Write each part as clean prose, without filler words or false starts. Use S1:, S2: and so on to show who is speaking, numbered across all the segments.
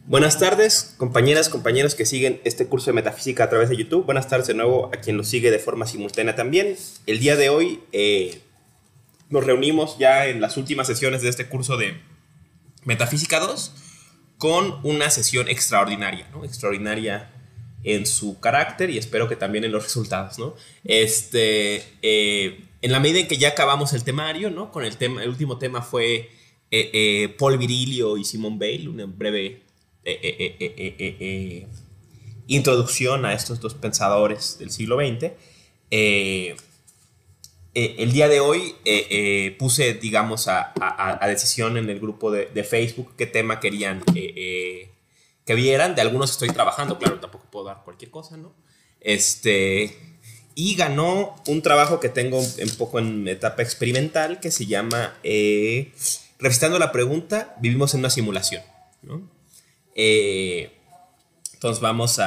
S1: Buenas tardes, compañeras, compañeros que siguen este curso de metafísica a través de YouTube. Buenas tardes de nuevo a quien lo sigue de forma simultánea también. El día de hoy nos reunimos ya en las últimas sesiones de este curso de Metafísica 2 con una sesión extraordinaria, ¿no? Extraordinaria en su carácter y espero que también en los resultados, ¿no? En la medida en que ya acabamos el temario, ¿no? Con el último tema fue Paul Virilio y Simone Weil, una breve introducción a estos dos pensadores del siglo XX. El día de hoy puse, digamos, a decisión en el grupo de Facebook qué tema querían que vieran. De algunos estoy trabajando, claro, tampoco puedo dar cualquier cosa, ¿no? Y ganó un trabajo que tengo un poco en etapa experimental que se llama Revisitando la pregunta, vivimos en una simulación, ¿no? Entonces vamos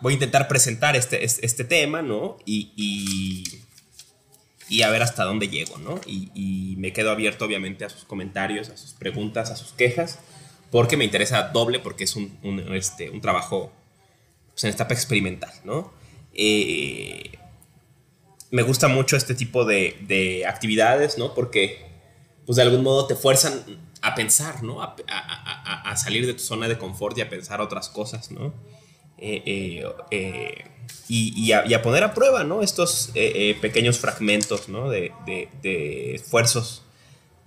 S1: voy a intentar presentar este tema, ¿no? Y a ver hasta dónde llego, ¿no? Y me quedo abierto, obviamente, a sus comentarios, a sus preguntas, a sus quejas, porque me interesa doble, porque es un trabajo pues, en etapa experimental, ¿no? Me gusta mucho este tipo de actividades, ¿no? Porque, pues, de algún modo te fuerzan a pensar, ¿no? A salir de tu zona de confort y a pensar otras cosas, ¿no? Y a poner a prueba, ¿no? Estos pequeños fragmentos, ¿no? de esfuerzos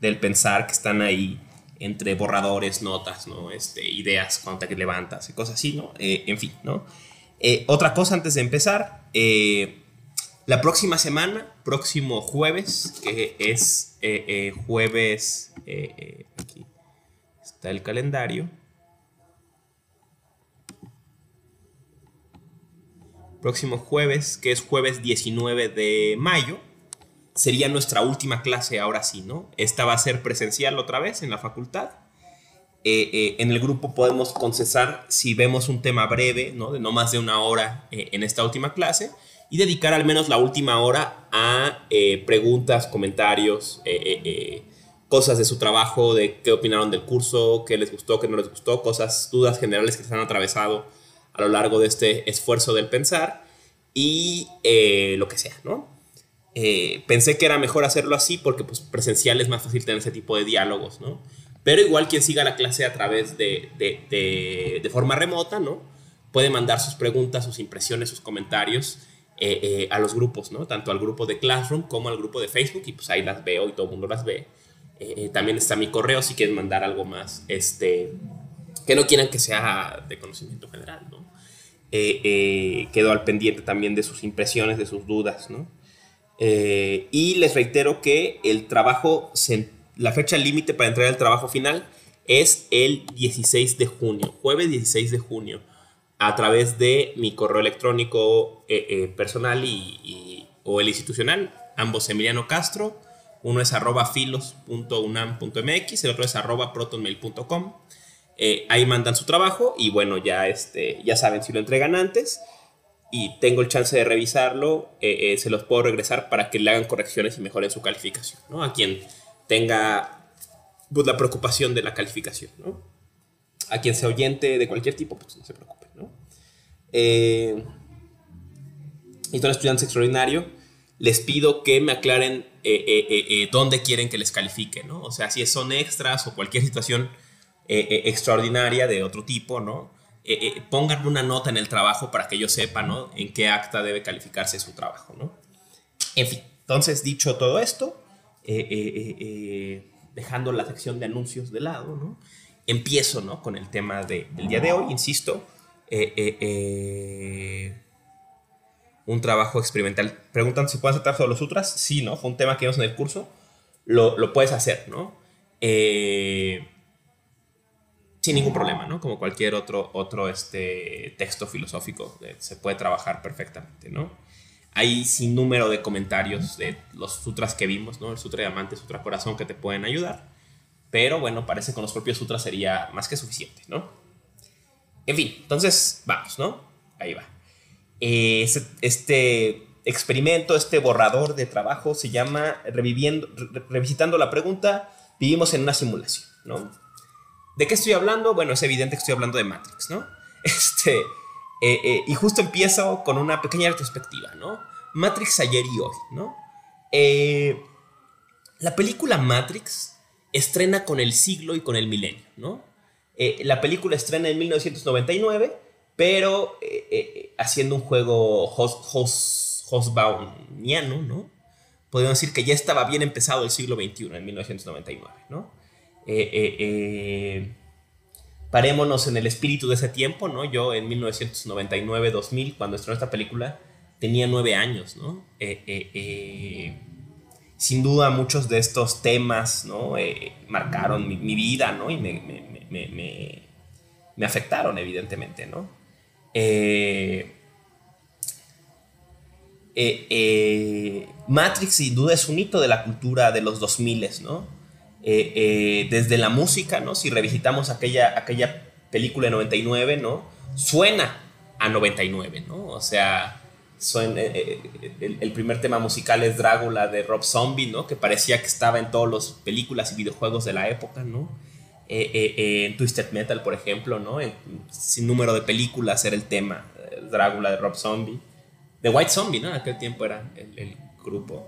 S1: del pensar que están ahí entre borradores, notas, ¿no? Ideas cuando te levantas y cosas así, ¿no? En fin, ¿no? Otra cosa antes de empezar, la próxima semana, próximo jueves, que es jueves, aquí está el calendario. Próximo jueves, que es jueves 19 de mayo, sería nuestra última clase, ahora sí, ¿no? Esta va a ser presencial otra vez en la facultad. En el grupo podemos concesar si vemos un tema breve, ¿no? De no más de una hora en esta última clase, y dedicar al menos la última hora a preguntas, comentarios, cosas de su trabajo, de qué opinaron del curso, qué les gustó, qué no les gustó, cosas, dudas generales que se han atravesado a lo largo de este esfuerzo del pensar y lo que sea, ¿no? Pensé que era mejor hacerlo así porque pues, presencial es más fácil tener ese tipo de diálogos, ¿no? Pero igual quien siga la clase a través de forma remota, ¿no? Puede mandar sus preguntas, sus impresiones, sus comentarios a los grupos, ¿no? Tanto al grupo de Classroom como al grupo de Facebook, y pues ahí las veo y todo el mundo las ve. También está mi correo si quieren mandar algo más que no quieran que sea de conocimiento general, ¿no? Quedo al pendiente también de sus impresiones, de sus dudas, ¿no? Y les reitero que el trabajo, la fecha límite para entregar el trabajo final es el 16 de junio, jueves 16 de junio, a través de mi correo electrónico personal o el institucional, ambos Emiliano Castro. Uno es @filos.unam.mx, el otro es @protonmail.com. Ahí mandan su trabajo y bueno, ya saben si lo entregan antes y tengo el chance de revisarlo, se los puedo regresar para que le hagan correcciones y mejoren su calificación, ¿no? A quien tenga pues, la preocupación de la calificación, ¿no? A quien sea oyente de cualquier tipo, pues no se preocupen, ¿no? Y todos los estudiantes extraordinarios les pido que me aclaren dónde quieren que les califique, ¿no? O sea, si son extras o cualquier situación extraordinaria de otro tipo, ¿no? Pongan una nota en el trabajo para que yo sepa, ¿no? En qué acta debe calificarse su trabajo, ¿no? En fin, entonces dicho todo esto, dejando la sección de anuncios de lado, ¿no? Empiezo, ¿no? Con el tema del día de hoy, insisto, un trabajo experimental. Preguntan si puedes tratar sobre los sutras. Sí, ¿no? Fue un tema que vimos en el curso. Lo puedes hacer, ¿no? Sin ningún problema, ¿no? Como cualquier otro texto filosófico, se puede trabajar perfectamente, ¿no? Hay sin número de comentarios de los sutras que vimos, ¿no? El sutra diamante, el sutra corazón, que te pueden ayudar. Pero bueno, parece que con los propios sutras sería más que suficiente, ¿no? En fin, entonces vamos, ¿no? Ahí va. Este experimento, este borrador de trabajo se llama Revisitando la pregunta, vivimos en una simulación. ¿no? ¿De qué estoy hablando? Bueno, es evidente que estoy hablando de Matrix, ¿no? Y justo empiezo con una pequeña retrospectiva, ¿no? Matrix ayer y hoy, ¿no? La película Matrix estrena con el siglo y con el milenio, ¿no? La película estrena en 1999, pero haciendo un juego Hobsbawmiano, ¿no? Podríamos decir que ya estaba bien empezado el siglo XXI en 1999, ¿no? Parémonos en el espíritu de ese tiempo, ¿no? Yo en 1999-2000, cuando estrenó esta película, tenía 9 años, ¿no? Sin duda muchos de estos temas, ¿no? Marcaron mi vida, ¿no? Y me afectaron, evidentemente, ¿no? Matrix sin duda es un hito de la cultura de los 2000, ¿no? Desde la música, ¿no? Si revisitamos aquella película de 99, ¿no? Suena a 99, ¿no? O sea, el primer tema musical es Drácula de Rob Zombie, ¿no? Que parecía que estaba en todas las películas y videojuegos de la época, ¿no? En Twisted Metal, por ejemplo, ¿no? En sin número de películas era el tema Drácula de Rob Zombie. The White Zombie, ¿no? En aquel tiempo era el grupo.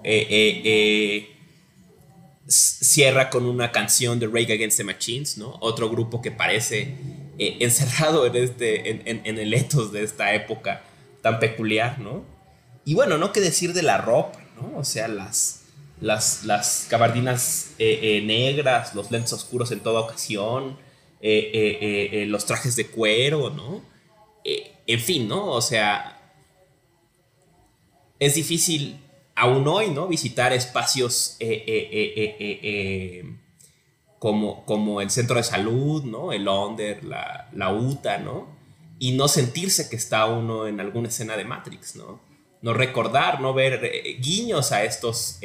S1: Cierra con una canción de Rage Against the Machines, ¿no? Otro grupo que parece encerrado en el ethos de esta época tan peculiar, ¿no? Y bueno, no qué decir de la ropa, ¿no? O sea, las gabardinas negras, los lentes oscuros en toda ocasión, los trajes de cuero, ¿no? En fin, ¿no? O sea, es difícil aún hoy, ¿no? Visitar espacios como el centro de salud, ¿no? El Onder, la UTA, ¿no? Y no sentirse que está uno en alguna escena de Matrix, ¿no? No recordar, no ver guiños a estos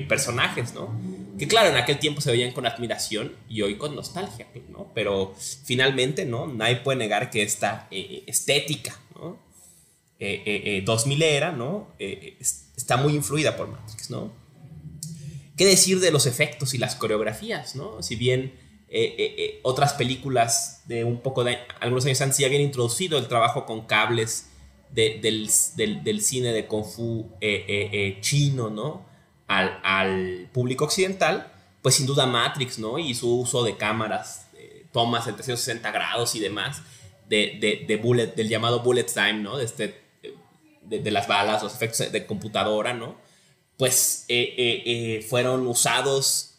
S1: personajes, ¿no? Que claro, en aquel tiempo se veían con admiración y hoy con nostalgia, ¿no? Pero finalmente, ¿no? Nadie puede negar que esta estética, ¿no? 2000 era, ¿no? Está muy influida por Matrix, ¿no? ¿Qué decir de los efectos y las coreografías, ¿no? Si bien otras películas de un poco de algunos años antes ya habían introducido el trabajo con cables del cine de Kung Fu chino, ¿no? Al público occidental, pues sin duda Matrix, ¿no? Y su uso de cámaras, tomas en 360 grados y demás, del llamado bullet time, ¿no? De las balas, los efectos de computadora, ¿no? Pues fueron usados,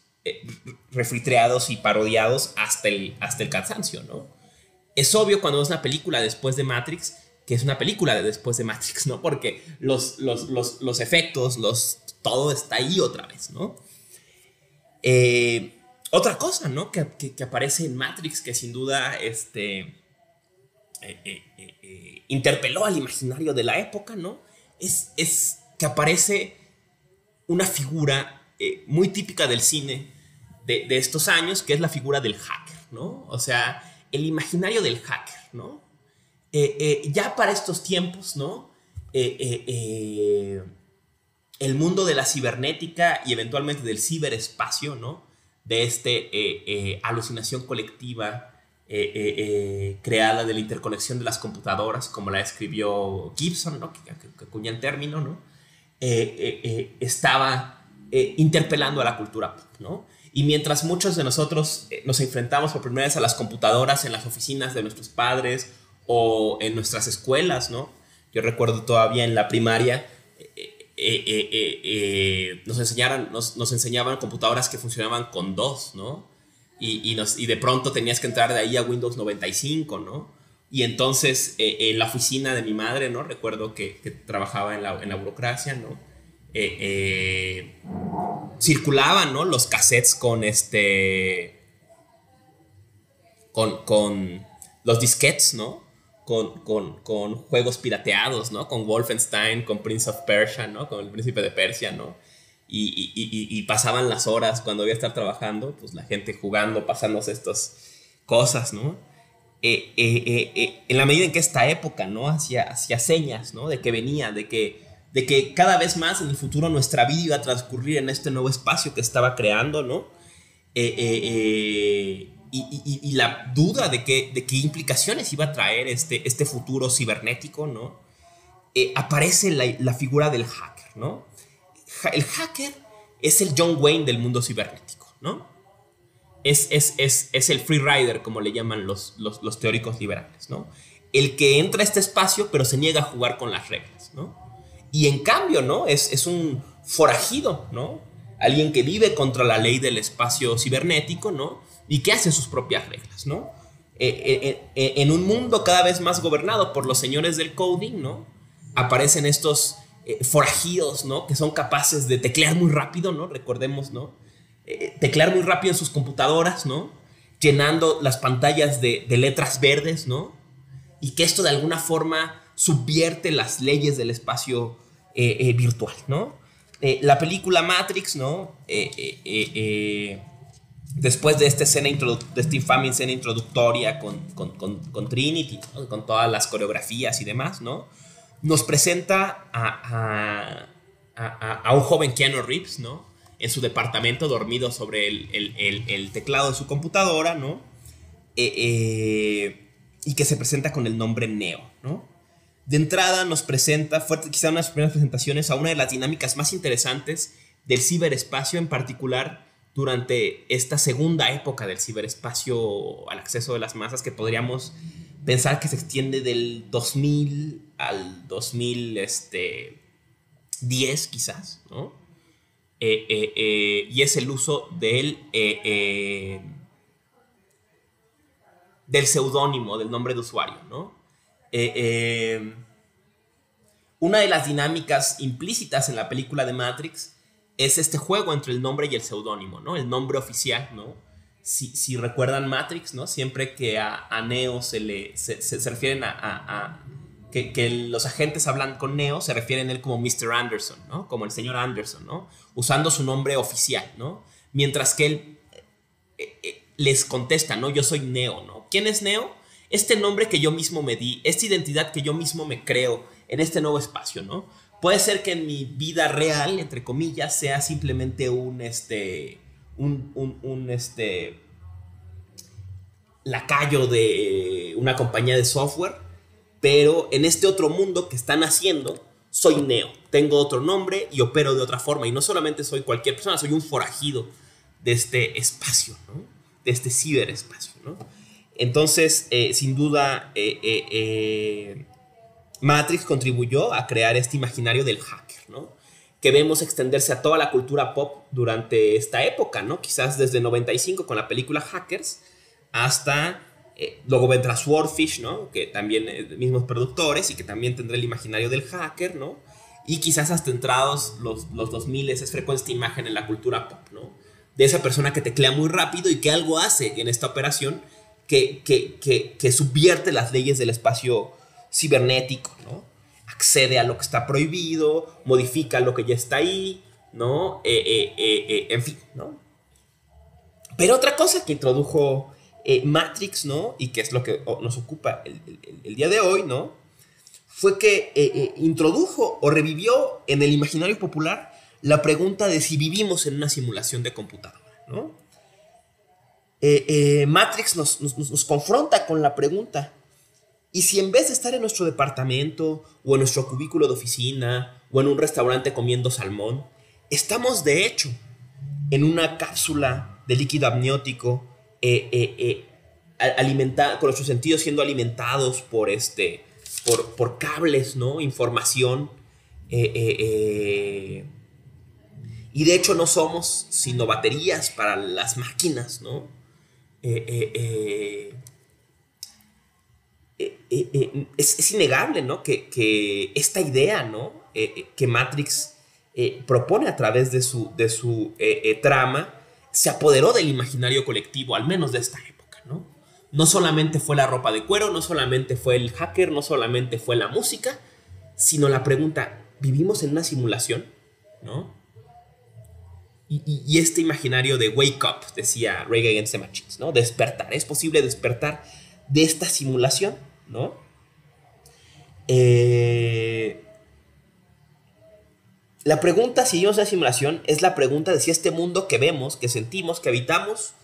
S1: refritreados y parodiados hasta el cansancio, ¿no? Es obvio cuando es una película después de Matrix que es una película de después de Matrix, ¿no? Porque los efectos, todo está ahí otra vez, ¿no? Otra cosa, ¿no? Que aparece en Matrix que sin duda interpeló al imaginario de la época, ¿no? Es que aparece una figura muy típica del cine de estos años, que es la figura del hacker, ¿no? O sea, el imaginario del hacker, ¿no? Ya para estos tiempos, ¿no? El mundo de la cibernética y eventualmente del ciberespacio, ¿no? De alucinación colectiva creada de la interconexión de las computadoras, como la escribió Gibson, ¿no? que acuña el término, ¿no? Estaba interpelando a la cultura pop, ¿no? Y mientras muchos de nosotros nos enfrentamos por primera vez a las computadoras en las oficinas de nuestros padres o en nuestras escuelas, ¿no? Yo recuerdo todavía en la primaria nos enseñaban computadoras que funcionaban con DOS, ¿no? Y de pronto tenías que entrar de ahí a Windows 95, ¿no? Y entonces en la oficina de mi madre, ¿no? Recuerdo que trabajaba en la burocracia, ¿no? Circulaban, ¿no? Los cassettes con los disquetes, ¿no? Con juegos pirateados, ¿no? Con Wolfenstein, con Prince of Persia, ¿no? Con el Príncipe de Persia, ¿no? Y pasaban las horas cuando iba a estar trabajando, pues la gente jugando, pasándose estas cosas, ¿no? En la medida en que esta época, ¿no? Hacía señas, ¿no? De que venía, de que cada vez más en el futuro nuestra vida iba a transcurrir en este nuevo espacio que estaba creando, ¿no? Y la duda de qué implicaciones iba a traer este futuro cibernético, ¿no? Aparece la figura del hacker, ¿no? El hacker es el John Wayne del mundo cibernético, ¿no? Es el free rider, como le llaman los teóricos liberales, ¿no? El que entra a este espacio, pero se niega a jugar con las reglas, ¿no? Y en cambio, ¿no? Es un forajido, ¿no? Alguien que vive contra la ley del espacio cibernético, ¿no? Y que hace sus propias reglas, ¿no? En un mundo cada vez más gobernado por los señores del coding, ¿no? Aparecen estos forajidos, ¿no? Que son capaces de teclear muy rápido, ¿no? Recordemos, ¿no? Teclear muy rápido en sus computadoras, ¿no? Llenando las pantallas de letras verdes, ¿no? Y que esto de alguna forma subvierte las leyes del espacio virtual, ¿no? La película Matrix, ¿no? Después de esta infame escena introductoria con Trinity, ¿no? Con todas las coreografías y demás, ¿no? Nos presenta a un joven Keanu Reeves, ¿no? En su departamento, dormido sobre el teclado de su computadora, ¿no? Y que se presenta con el nombre Neo, ¿no? De entrada nos presenta, fue quizá una de las primeras presentaciones, a una de las dinámicas más interesantes del ciberespacio, en particular durante esta segunda época del ciberespacio al acceso de las masas, que podríamos pensar que se extiende del 2000 al 2010 quizás, ¿no? Y es el uso del seudónimo, del nombre de usuario, ¿no? Una de las dinámicas implícitas en la película de Matrix es este juego entre el nombre y el seudónimo, ¿no? El nombre oficial, ¿no? Si recuerdan Matrix, ¿no? Siempre que a Neo se refieren que los agentes hablan con Neo, se refieren a él como Mr. Anderson, ¿no? Como el señor Anderson, ¿no? Usando su nombre oficial, ¿no? Mientras que él les contesta, ¿no? Yo soy Neo, ¿no? ¿Quién es Neo? Este nombre que yo mismo me di, esta identidad que yo mismo me creo en este nuevo espacio, ¿no? Puede ser que en mi vida real, entre comillas, sea simplemente un lacayo de una compañía de software, pero en este otro mundo que están haciendo, soy Neo. Tengo otro nombre y opero de otra forma. Y no solamente soy cualquier persona, soy un forajido de este espacio, ¿no? De este ciberespacio, ¿no? Entonces, sin duda, Matrix contribuyó a crear este imaginario del hacker, ¿no? Que vemos extenderse a toda la cultura pop durante esta época, ¿no? Quizás desde 95 con la película Hackers hasta luego vendrá Swordfish, ¿no? Que también mismos productores y que también tendrá el imaginario del hacker, ¿no? Y quizás hasta entrados los 2000 es frecuente esta imagen en la cultura pop, ¿no? De esa persona que teclea muy rápido y que algo hace en esta operación que subvierte las leyes del espacio cibernético, ¿no? Accede a lo que está prohibido, modifica lo que ya está ahí, ¿no? En fin, ¿no? Pero otra cosa que introdujo Matrix, ¿no? Y que es lo que nos ocupa el día de hoy, ¿no? Fue que introdujo o revivió en el imaginario popular la pregunta de si vivimos en una simulación de computadora, ¿no? Matrix nos confronta con la pregunta: ¿y si en vez de estar en nuestro departamento o en nuestro cubículo de oficina o en un restaurante comiendo salmón, estamos de hecho en una cápsula de líquido amniótico con nuestros sentidos siendo alimentados por cables, ¿no? Información, y de hecho no somos sino baterías para las máquinas, ¿no? Es innegable, ¿no? Que esta idea, ¿no? Que Matrix propone a través de su trama se apoderó del imaginario colectivo, al menos de esta época, ¿no? No solamente fue la ropa de cuero, no solamente fue el hacker, no solamente fue la música, sino la pregunta: ¿vivimos en una simulación? ¿No? Y este imaginario de wake up, decía Rage Against the Machines, ¿no? Despertar, ¿es posible despertar de esta simulación? ¿No? La pregunta, si vivimos una simulación, es la pregunta de si este mundo que vemos, que sentimos, que habitamos,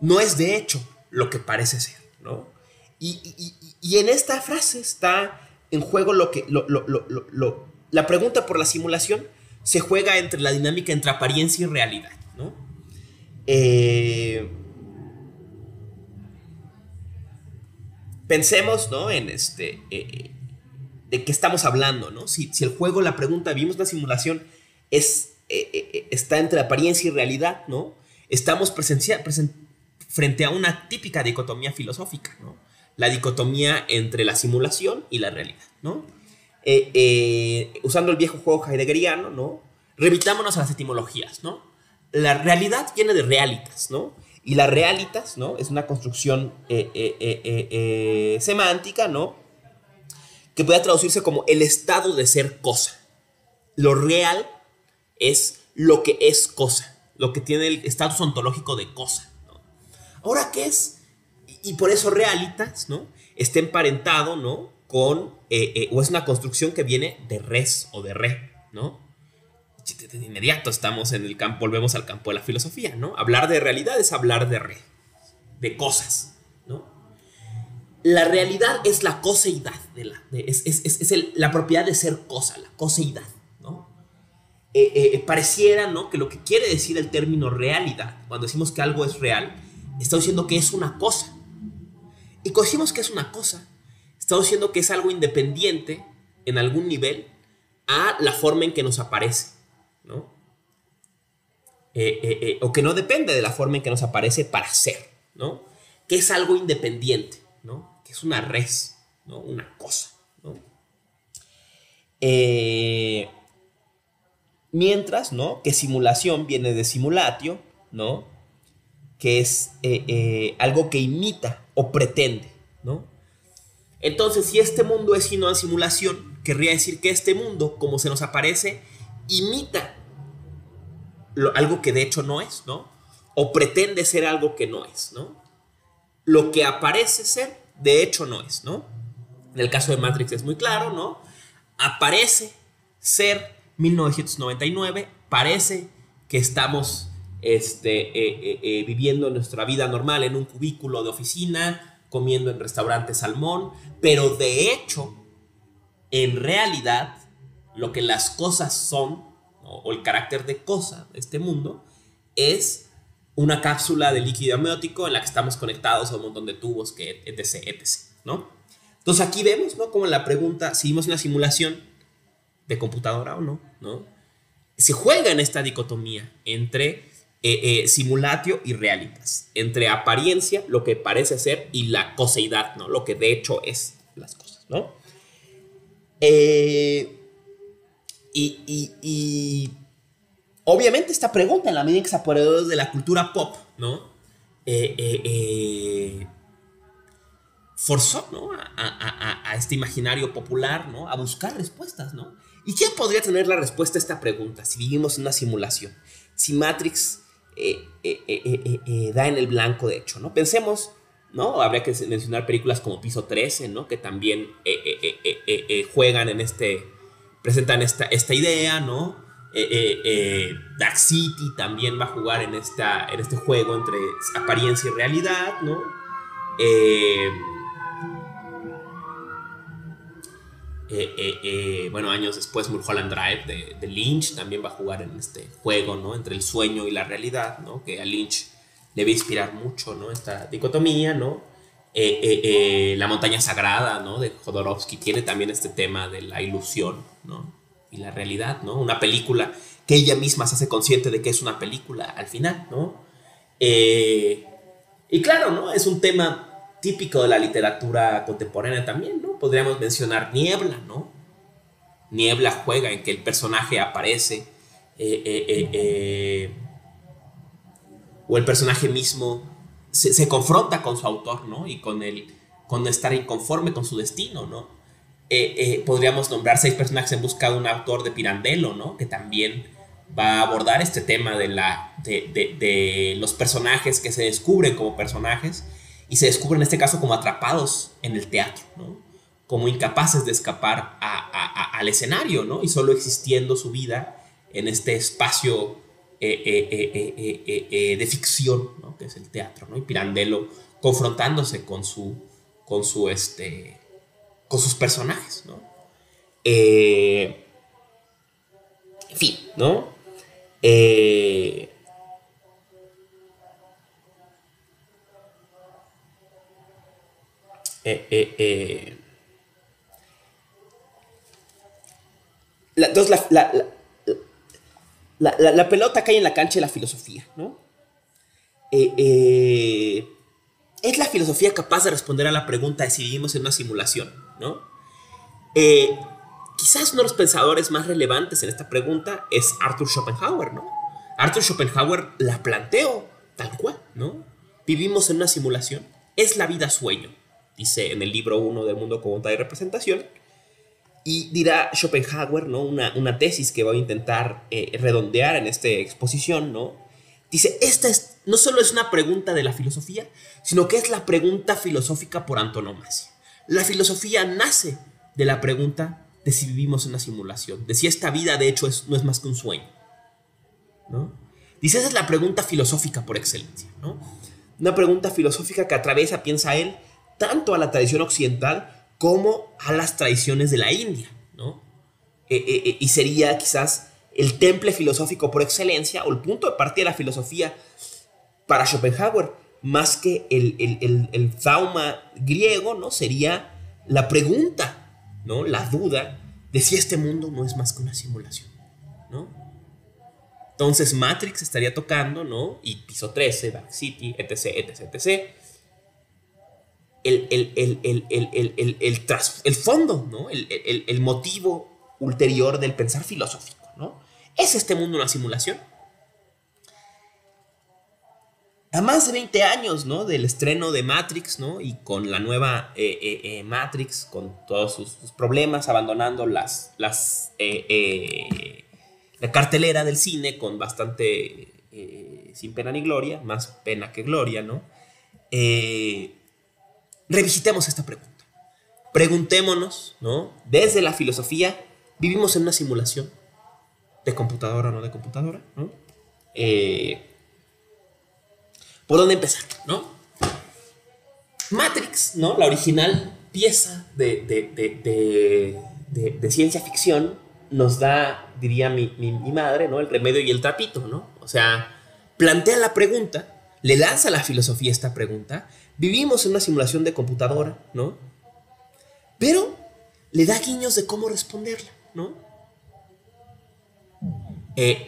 S1: no es de hecho lo que parece ser, ¿no? Y en esta frase está en juego la pregunta por la simulación se juega entre la dinámica entre apariencia y realidad, ¿no? Pensemos, ¿no? En de qué estamos hablando, ¿no? Si el juego, la pregunta, vimos una simulación, está entre apariencia y realidad, ¿no? Estamos frente a una típica dicotomía filosófica, ¿no? La dicotomía entre la simulación y la realidad, ¿no? Usando el viejo juego heideggeriano, ¿no? Remitámonos a las etimologías, ¿no? La realidad viene de realitas, ¿no? Y la realitas, ¿no? Es una construcción semántica, ¿no? Que puede traducirse como el estado de ser cosa. Lo real es lo que es cosa, lo que tiene el estatus ontológico de cosa, ¿no? Ahora, ¿qué es? Y por eso realitas, ¿no? Está emparentado, ¿no? Con, o es una construcción que viene de res o de re, ¿no? De inmediato estamos en el campo, volvemos al campo de la filosofía, ¿no? Hablar de realidad es hablar de re, de cosas, ¿no? La realidad es la coseidad, la propiedad de ser cosa, la coseidad, ¿no? Pareciera, ¿no? Que lo que quiere decir el término realidad, cuando decimos que algo es real, está diciendo que es una cosa. Y cuando decimos que es una cosa, está diciendo que es algo independiente en algún nivel a la forma en que nos aparece, ¿no? O que no depende de la forma en que nos aparece para ser, ¿no? Que es algo independiente, ¿no? Que es una res, ¿no? Una cosa, ¿no? Mientras, ¿no? Que simulación viene de simulatio, ¿no? Que es algo que imita o pretende, ¿no? Entonces, si este mundo es una simulación, querría decir que este mundo, como se nos aparece, imita algo que de hecho no es, ¿no? O pretende ser algo que no es, ¿no? Lo que aparece ser, de hecho no es, ¿no? En el caso de Matrix es muy claro, ¿no? Aparece ser 1999, parece que estamos viviendo nuestra vida normal en un cubículo de oficina, comiendo en restaurante salmón, pero de hecho, en realidad, lo que las cosas son, ¿no? O el carácter de cosa de este mundo, es una cápsula de líquido amniótico en la que estamos conectados a un montón de tubos, que etc, ¿no? Entonces aquí vemos, ¿no? Como la pregunta, si vimos una simulación de computadora o no, ¿no? Se juega en esta dicotomía entre simulatio y realitas, entre apariencia, lo que parece ser, y la coseidad, ¿no? Lo que de hecho es las cosas, ¿no? Obviamente esta pregunta, en la medida en que se apoderó de la cultura pop, ¿no? Forzó, ¿no? a este imaginario popular, ¿no? A buscar respuestas, ¿no? ¿Y quién podría tener la respuesta a esta pregunta si vivimos en una simulación? Si Matrix da en el blanco, de hecho, ¿no? Pensemos, ¿no? Habría que mencionar películas como Piso 13, ¿no? Que también juegan en presentan esta idea, ¿no? Dark City también va a jugar en este juego entre apariencia y realidad, ¿no? Bueno, años después Mulholland Drive de Lynch también va a jugar en este juego, ¿no? Entre el sueño y la realidad, ¿no? Que a Lynch le va a inspirar mucho, ¿no? Esta dicotomía, ¿no? La montaña sagrada, ¿no? De Jodorowsky tiene también este tema de la ilusión, ¿no? Y la realidad, ¿no? Una película que ella misma se hace consciente de que es una película al final, ¿no? Y claro, ¿no? Es un tema típico de la literatura contemporánea también, ¿no? Podríamos mencionar Niebla, ¿no? Niebla juega en que el personaje aparece o el personaje mismo se confronta con su autor, ¿no? Y con estar inconforme con su destino, ¿no? Podríamos nombrar 6 personajes en busca de un autor de Pirandello, ¿no? Que también va a abordar este tema de los personajes que se descubren como personajes y se descubren en este caso como atrapados en el teatro, ¿no? Como incapaces de escapar a al escenario, ¿no? Y solo existiendo su vida en este espacio de ficción, ¿no? Que es el teatro, ¿no? Y Pirandello confrontándose con sus personajes, ¿no? En fin, ¿no? Eh, eh, eh, eh, entonces la pelota cae en la cancha de la filosofía, ¿no? Eh, eh, ¿Es la filosofía capaz de responder a la pregunta de si vivimos en una simulación, ¿no? Eh, Quizás uno de los pensadores más relevantes en esta pregunta es Arthur Schopenhauer, ¿no? Arthur Schopenhauer la planteó tal cual, ¿no? Vivimos en una simulación. Es la vida sueño, dice en el libro 1 del mundo como voluntad y representación. Y dirá Schopenhauer, ¿no? Una tesis que voy a intentar redondear en esta exposición, ¿no? Dice, no solo es una pregunta de la filosofía, sino que es la pregunta filosófica por antonomasia. La filosofía nace de la pregunta de si vivimos en una simulación, de si esta vida de hecho no es más que un sueño, ¿no? Dice, esa es la pregunta filosófica por excelencia, ¿no? Una pregunta filosófica que atraviesa, piensa él, tanto a la tradición occidental como a las tradiciones de la India, ¿no? Y sería quizás el temple filosófico por excelencia o el punto de partida de la filosofía para Schopenhauer, más que el zauma griego, ¿no? Sería la pregunta, ¿no? La duda de si este mundo no es más que una simulación, ¿no? Entonces Matrix estaría tocando, ¿no? Y Piso 13, Dark City, etc, etc, etc. El fondo, ¿no? El motivo ulterior del pensar filosófico, ¿no? ¿Es este mundo una simulación? A más de 20 años, ¿no? Del estreno de Matrix, ¿no? Y con la nueva Matrix, con todos sus problemas, abandonando la cartelera del cine con bastante sin pena ni gloria, más pena que gloria, ¿no? Revisitemos esta pregunta. Preguntémonos, ¿no? Desde la filosofía, ¿vivimos en una simulación? ¿De computadora o no de computadora? ¿No? ¿Por dónde empezar? ¿No? Matrix, ¿no? La original pieza de ciencia ficción nos da, diría mi madre, ¿no? El remedio y el trapito, ¿no? O sea, plantea la pregunta, le lanza a la filosofía esta pregunta, vivimos en una simulación de computadora, ¿no? Pero le da guiños de cómo responderla, ¿no? En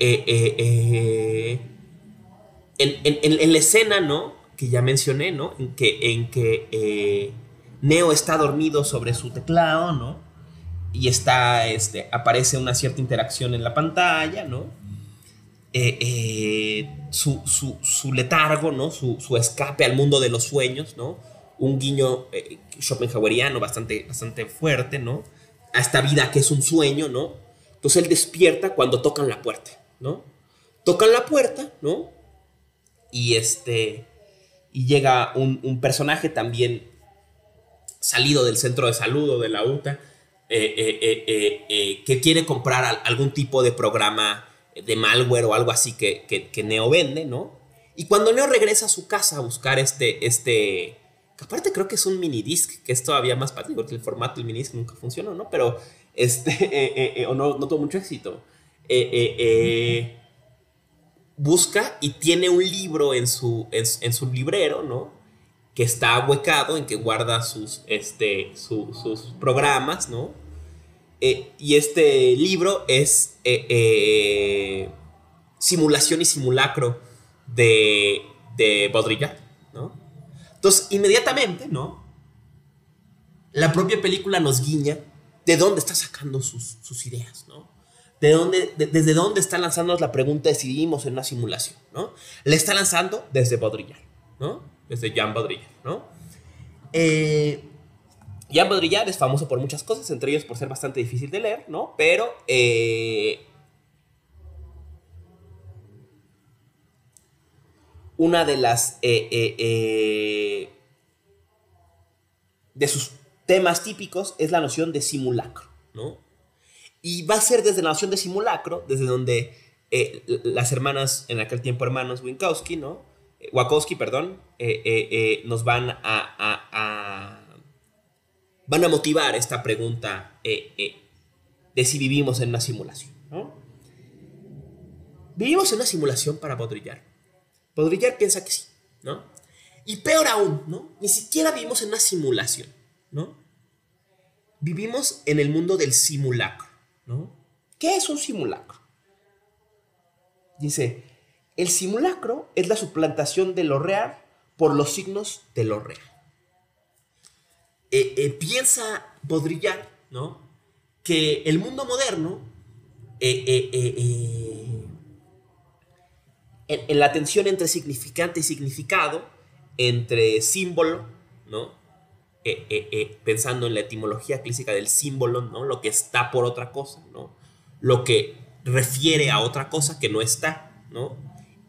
S1: la escena, ¿no? Que ya mencioné, ¿no? En que Neo está dormido sobre su teclado, ¿no? Y aparece una cierta interacción en la pantalla, ¿no? Su letargo, ¿no? Su escape al mundo de los sueños, ¿no? Un guiño schopenhaueriano bastante fuerte, ¿no? A esta vida que es un sueño, ¿no? Entonces él despierta cuando tocan la puerta, ¿no? Tocan la puerta, ¿no? Y llega un personaje también salido del centro de salud o de la UTA que quiere comprar algún tipo de programa de malware o algo así que Neo vende, ¿no? Y cuando Neo regresa a su casa a buscar que aparte creo que es un minidisc, que es todavía más práctico, porque el formato del minidisc nunca funcionó, ¿no? Pero o no tuvo mucho éxito. Busca y tiene un libro en su librero, ¿no? Que está ahuecado, en que guarda sus programas, ¿no? Y este libro es Simulación y Simulacro de Baudrillard, ¿no? Entonces, inmediatamente, ¿no? La propia película nos guiña de dónde está sacando sus ideas, ¿no? Desde dónde está lanzándonos la pregunta de si vivimos en una simulación, ¿no? Le está lanzando desde Baudrillard, ¿no? Desde Jean Baudrillard, ¿no? Jean Baudrillard es famoso por muchas cosas, entre ellos por ser bastante difícil de leer, ¿no? Pero una de las de sus temas típicos es la noción de simulacro, ¿no? Y va a ser desde la noción de simulacro, desde donde las hermanas, en aquel tiempo hermanos Wachowski, ¿no? Wachowski, perdón, nos van a motivar esta pregunta de si vivimos en una simulación, ¿no? ¿Vivimos en una simulación para Baudrillard? Baudrillard piensa que sí, ¿no? Y peor aún, ¿no? Ni siquiera vivimos en una simulación, ¿no? Vivimos en el mundo del simulacro, ¿no? ¿Qué es un simulacro? Dice, el simulacro es la suplantación de lo real por los signos de lo real. Piensa Baudrillard, ¿no? Que el mundo moderno, en la tensión entre significante y significado, entre símbolo, ¿no? Pensando en la etimología clásica del símbolo, ¿no? Lo que está por otra cosa, ¿no? Lo que refiere a otra cosa que no está, ¿no?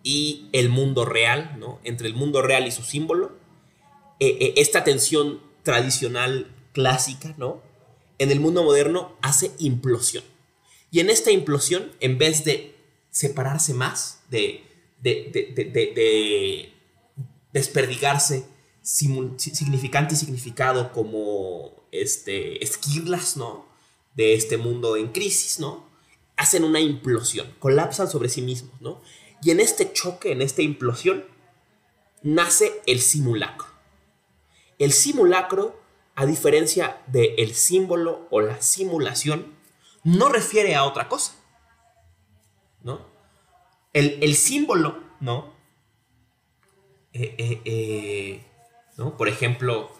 S1: Y el mundo real, ¿no? Entre el mundo real y su símbolo, esta tensión tradicional clásica, ¿no? En el mundo moderno hace implosión. Y en esta implosión, en vez de separarse más, de desperdigarse significante y significado como esquirlas, ¿no? De este mundo en crisis, ¿no? Hacen una implosión, colapsan sobre sí mismos, ¿no? Y en este choque, en esta implosión, nace el simulacro. El simulacro, a diferencia del símbolo o la simulación, no refiere a otra cosa, ¿no? El símbolo, ¿no? ¿No? Por ejemplo,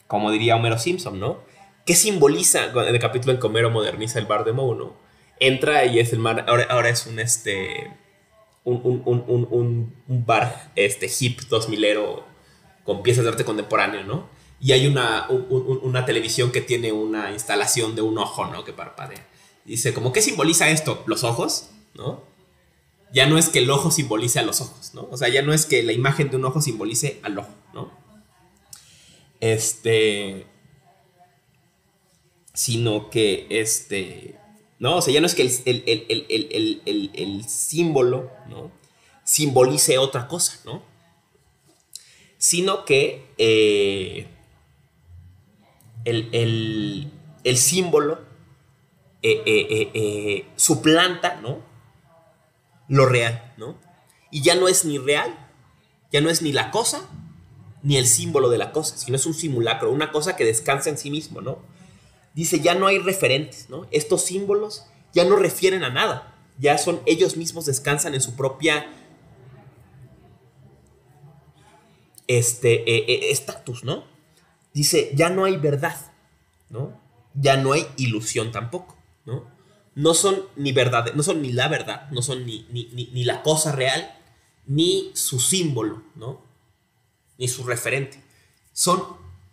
S1: como diría Homero Simpson, ¿no? ¿Qué simboliza en el capítulo en que Homero moderniza el bar de Moe, ¿no? Entra y es el mar, ahora es un bar hip 2000ero con piezas de arte contemporáneo, ¿no? Y hay una televisión que tiene una instalación de un ojo, ¿no? Que parpadea. Dice, como, ¿qué simboliza esto? ¿Los ojos? ¿No? Ya no es que el ojo simbolice a los ojos, ¿no? O sea, ya no es que la imagen de un ojo simbolice al ojo, ¿no? Sino que, ¿no? O sea, ya no es que el símbolo, ¿no? Simbolice otra cosa, ¿no? Sino que el símbolo suplanta, ¿no? Lo real, ¿no? Y ya no es ni real, ya no es ni la cosa, ni el símbolo de la cosa, sino es un simulacro, una cosa que descansa en sí mismo, ¿no? Dice, ya no hay referentes, ¿no? Estos símbolos ya no refieren a nada, ya son ellos mismos, descansan en su propia estatus, ¿no? Dice, ya no hay verdad, ¿no? Ya no hay ilusión tampoco, ¿no? No son ni verdad, no son ni la verdad, no son ni la cosa real, ni su símbolo, ¿no? Ni su referente. Son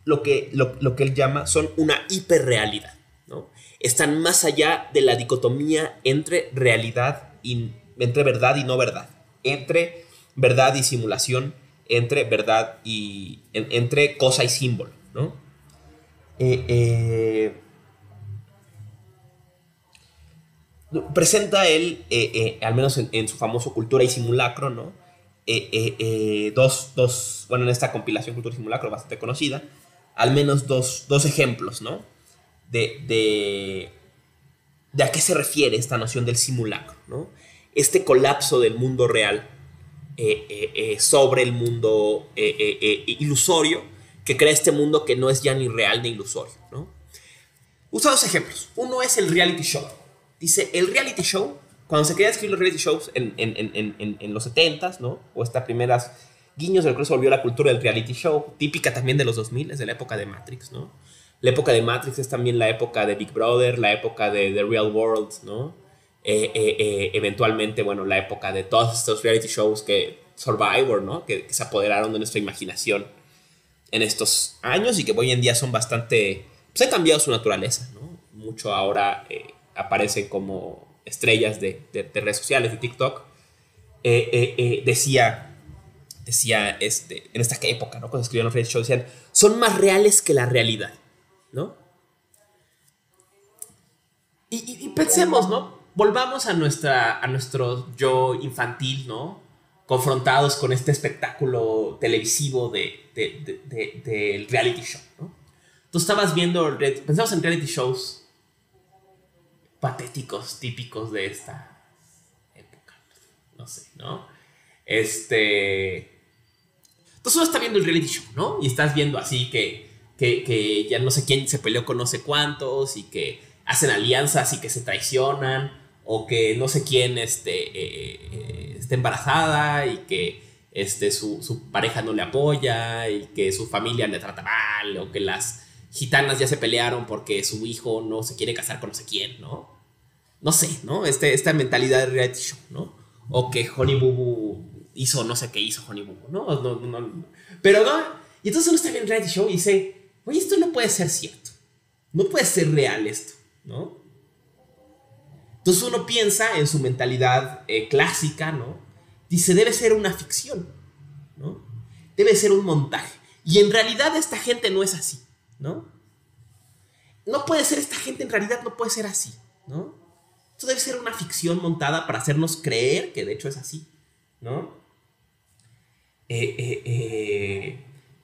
S1: lo que él llama, son una hiperrealidad, ¿no? Están más allá de la dicotomía entre realidad entre verdad y no verdad, entre verdad y simulación, entre verdad y entre cosa y símbolo, ¿no? Presenta él, al menos en su famoso Cultura y Simulacro, ¿no? Bueno, en esta compilación Cultura y Simulacro bastante conocida, al menos dos ejemplos, ¿no? De a qué se refiere esta noción del simulacro, ¿no? Este colapso del mundo real sobre el mundo ilusorio, que crea este mundo que no es ya ni real ni ilusorio, ¿no? Usa dos ejemplos. Uno es el reality show. Dice, el reality show, cuando se querían escribir los reality shows en los 70s, ¿no? O estas primeras guiños de lo que se volvió la cultura del reality show, típica también de los 2000, es de la época de Matrix, ¿no? La época de Matrix es también la época de Big Brother, la época de The Real World, ¿no? Eventualmente, bueno, la época de todos estos reality shows que Survivor, ¿no? Que se apoderaron de nuestra imaginación en estos años y que hoy en día son bastante... Pues ha cambiado su naturaleza, ¿no? Mucho ahora aparecen como estrellas de redes sociales, de TikTok. Decía en esta época, ¿no? Cuando escribían los reality shows, decían, son más reales que la realidad, ¿no? Y pensemos, ¿no? Volvamos a nuestro yo infantil, ¿no? Confrontados con este espectáculo televisivo del reality show, ¿no? Tú estabas viendo, pensamos en reality shows patéticos, típicos de esta época, no sé, ¿no? Entonces uno está viendo el reality show, ¿no? Y estás viendo así que ya no sé quién se peleó con no sé cuántos y que hacen alianzas y que se traicionan o que no sé quién está embarazada y que su pareja no le apoya y que su familia le trata mal o que las gitanas ya se pelearon porque su hijo no se quiere casar con no sé quién, ¿no? No sé, ¿no? Esta mentalidad de reality show, ¿no? O que Honey Boo Boo hizo no sé qué hizo Honey Boo Boo, ¿no? Pero no. Y entonces uno está viendo el reality show y dice, oye, esto no puede ser cierto. No puede ser real esto, ¿no? Entonces uno piensa en su mentalidad clásica, ¿no? Dice, debe ser una ficción, ¿no? Debe ser un montaje. Y en realidad esta gente no es así, ¿no? No puede ser esta gente, en realidad no puede ser así, ¿no? Esto debe ser una ficción montada para hacernos creer que de hecho es así, ¿no?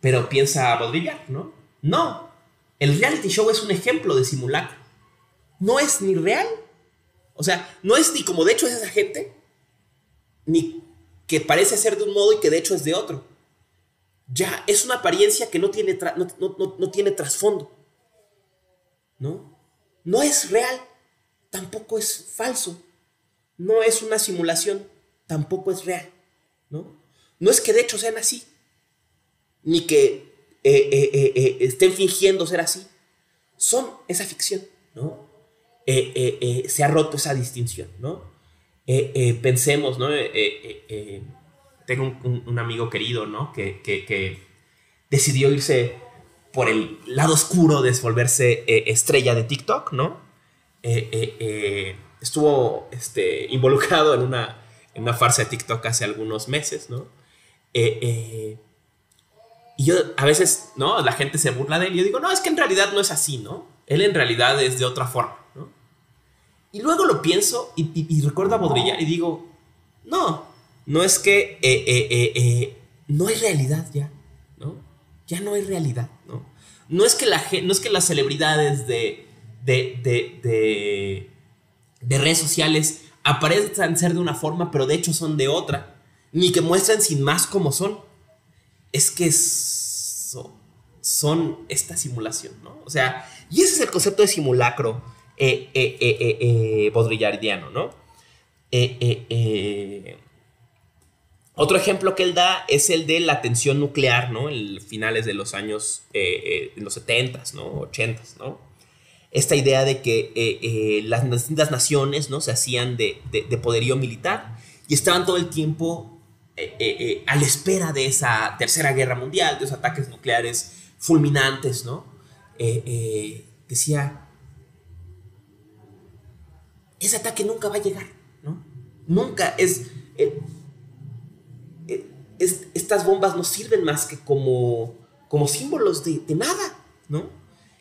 S1: Pero piensa Baudrillard, ¿no? No, el reality show es un ejemplo de simulacro. No es ni real. O sea, no es ni como de hecho es esa gente, ni que parece ser de un modo y que de hecho es de otro. Ya, es una apariencia que no tiene trasfondo. ¿No? No es real, tampoco es falso. No es una simulación, tampoco es real. ¿No? No es que de hecho sean así, ni que estén fingiendo ser así. Son esa ficción, ¿no? Se ha roto esa distinción, ¿no? Pensemos, ¿no? Tengo un amigo querido, ¿no? Que decidió irse por el lado oscuro de volverse estrella de TikTok, ¿no? Estuvo involucrado en una farsa de TikTok hace algunos meses, ¿no? Y yo a veces, ¿no? La gente se burla de él y yo digo, no, es que en realidad no es así, ¿no? Él en realidad es de otra forma, ¿no? Y luego lo pienso y recuerdo a Baudrillard y digo, no es que no hay realidad ya, ¿no? Ya no hay realidad, ¿no? No es que las celebridades de redes sociales aparentan ser de una forma, pero de hecho son de otra, ni que muestran sin más cómo son. Es que son esta simulación, ¿no? O sea, y ese es el concepto de simulacro baudrillardiano, ¿no? Otro ejemplo que él da es el de la tensión nuclear, ¿no? En finales de los años, en los 70s, ¿no? 80s, ¿no? Esta idea de que las distintas naciones, ¿no? Se hacían de poderío militar y estaban todo el tiempo a la espera de esa tercera guerra mundial, de esos ataques nucleares fulminantes, ¿no? Decía, ese ataque nunca va a llegar, ¿no? Nunca estas bombas no sirven más que como símbolos de nada, ¿no?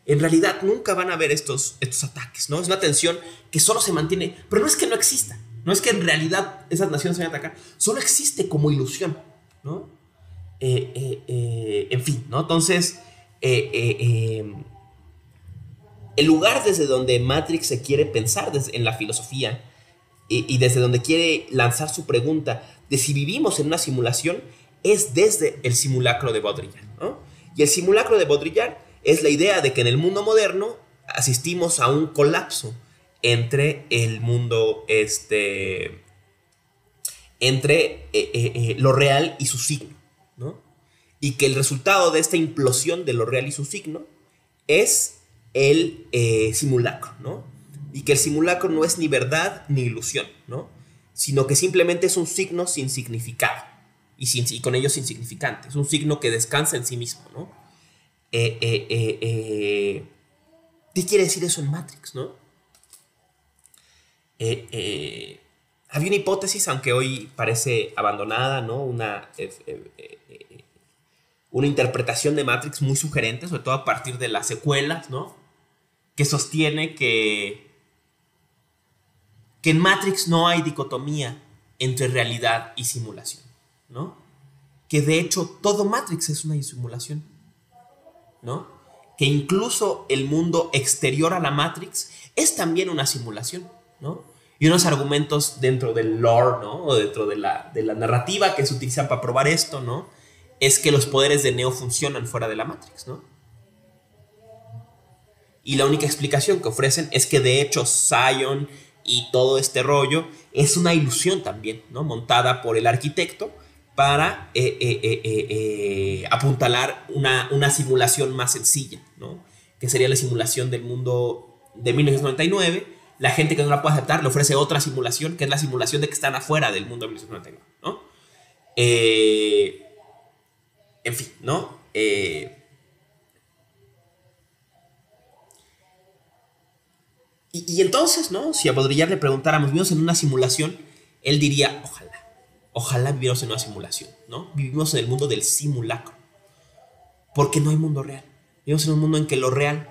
S1: En realidad nunca van a haber estos ataques, ¿no? Es una tensión que solo se mantiene, pero no es que no exista, no es que en realidad esas naciones se vayan a atacar, solo existe como ilusión, ¿no? En fin, ¿no? Entonces, el lugar desde donde Matrix se quiere pensar en la filosofía y desde donde quiere lanzar su pregunta de si vivimos en una simulación es desde el simulacro de Baudrillard, ¿no? Y el simulacro de Baudrillard es la idea de que en el mundo moderno asistimos a un colapso entre el mundo, entre lo real y su signo, ¿no? Y que el resultado de esta implosión de lo real y su signo es el simulacro, ¿no? Y que el simulacro no es ni verdad ni ilusión, ¿no? Sino que simplemente es un signo sin significado y con ello insignificante. Es un signo que descansa en sí mismo, ¿no? ¿Qué quiere decir eso en Matrix, no? Había una hipótesis, aunque hoy parece abandonada, ¿no? Una interpretación de Matrix muy sugerente, sobre todo a partir de las secuelas, ¿no? Que sostiene que que en Matrix no hay dicotomía entre realidad y simulación, ¿no? Que de hecho todo Matrix es una simulación, ¿no? Que incluso el mundo exterior a la Matrix es también una simulación, ¿no? Y unos argumentos dentro del lore, ¿no? O dentro de la narrativa que se utilizan para probar esto, ¿no? Es que los poderes de Neo funcionan fuera de la Matrix, ¿no? Y la única explicación que ofrecen es que de hecho Zion y todo este rollo es una ilusión también, ¿no? Montada por el arquitecto para apuntalar una simulación más sencilla, ¿no? Que sería la simulación del mundo de 1999. La gente que no la puede aceptar le ofrece otra simulación, que es la simulación de que están afuera del mundo de 1999, ¿no? En fin, ¿no? Y entonces, ¿no? Si a Baudrillard le preguntáramos, ¿vivimos en una simulación? Él diría, ojalá viviéramos en una simulación, ¿no? Vivimos en el mundo del simulacro. Porque no hay mundo real. Vivimos en un mundo en que lo real,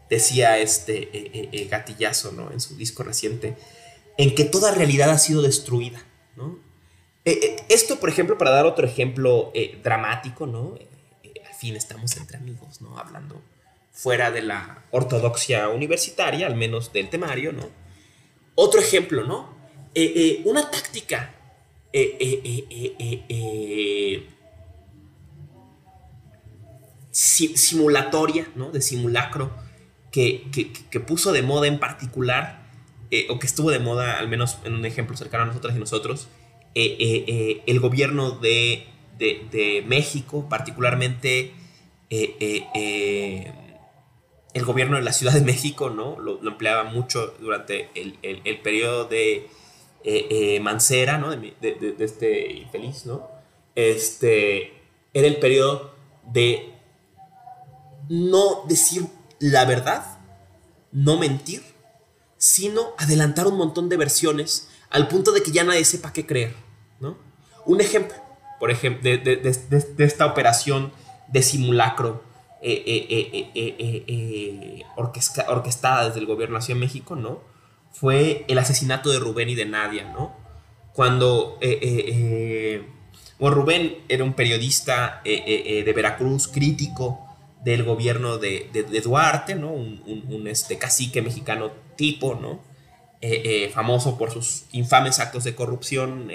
S1: decía Gatillazo, ¿no? En su disco reciente, en que toda realidad ha sido destruida, ¿no? Esto, por ejemplo, para dar otro ejemplo dramático, ¿no? Al fin estamos entre amigos, ¿no? Hablando fuera de la ortodoxia universitaria, al menos del temario, ¿no? Otro ejemplo, ¿no? Una táctica simulatoria, ¿no? De simulacro que puso de moda en particular, o que estuvo de moda, al menos en un ejemplo cercano a nosotras y nosotros, el gobierno de México, particularmente el gobierno de la Ciudad de México, ¿no? Lo empleaba mucho durante el periodo de Mancera, ¿no? De este infeliz, ¿no? Era el periodo de no decir la verdad, no mentir, sino adelantar un montón de versiones al punto de que ya nadie sepa qué creer, ¿no? Un ejemplo, por ejemplo, de esta operación de simulacro orquestada desde el gobierno hacia México, ¿no? Fue el asesinato de Rubén y de Nadia, ¿no? Cuando bueno, Rubén era un periodista de Veracruz, crítico del gobierno de Duarte, ¿no? Un cacique mexicano tipo, ¿no? Famoso por sus infames actos de corrupción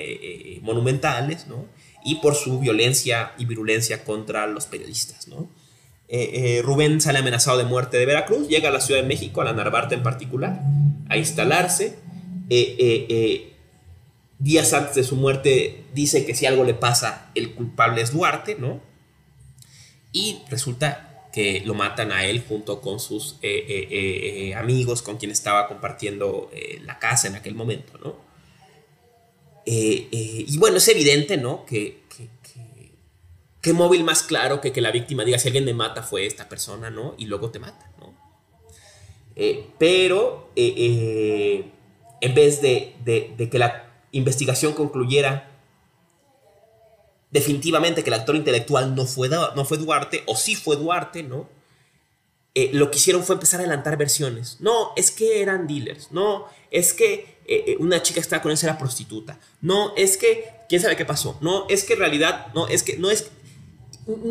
S1: monumentales, ¿no? Y por su violencia y virulencia contra los periodistas, ¿no? Rubén sale amenazado de muerte de Veracruz, llega a la Ciudad de México, a la Narvarte en particular, a instalarse. Días antes de su muerte dice que si algo le pasa, el culpable es Duarte, ¿no? Y resulta que lo matan a él junto con sus amigos con quien estaba compartiendo la casa en aquel momento, ¿no? Y bueno, es evidente, ¿no? Que móvil más claro que la víctima diga, si alguien me mata fue esta persona, ¿no? Y luego te mata, ¿no? Pero en vez de que la investigación concluyera definitivamente que el actor intelectual no fue Duarte, o sí fue Duarte, ¿no? Lo que hicieron fue empezar a adelantar versiones. No, es que eran dealers. No, es que una chica que estaba con él era prostituta. No, es que quién sabe qué pasó. No, es que en realidad, no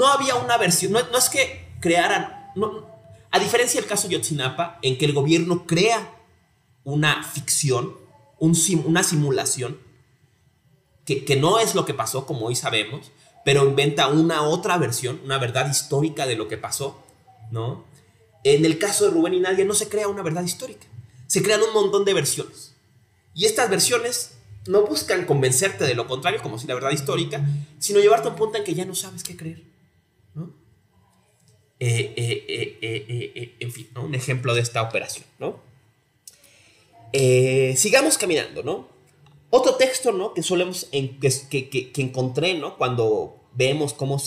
S1: había una versión. No es que crearan. No, a diferencia del caso de Yotzinapa, en que el gobierno crea una ficción, una simulación, que no es lo que pasó, como hoy sabemos, pero inventa una otra versión, una verdad histórica de lo que pasó, ¿no? En el caso de Rubén y Nadia no se crea una verdad histórica, se crean un montón de versiones. Y estas versiones no buscan convencerte de lo contrario, como si la verdad histórica, sino llevarte a un punto en que ya no sabes qué creer, ¿no? En fin, ¿no? Un ejemplo de esta operación, ¿no? Sigamos caminando, ¿no? Otro texto, ¿no? Que solemos que encontré, ¿no? Cuando vemos cómo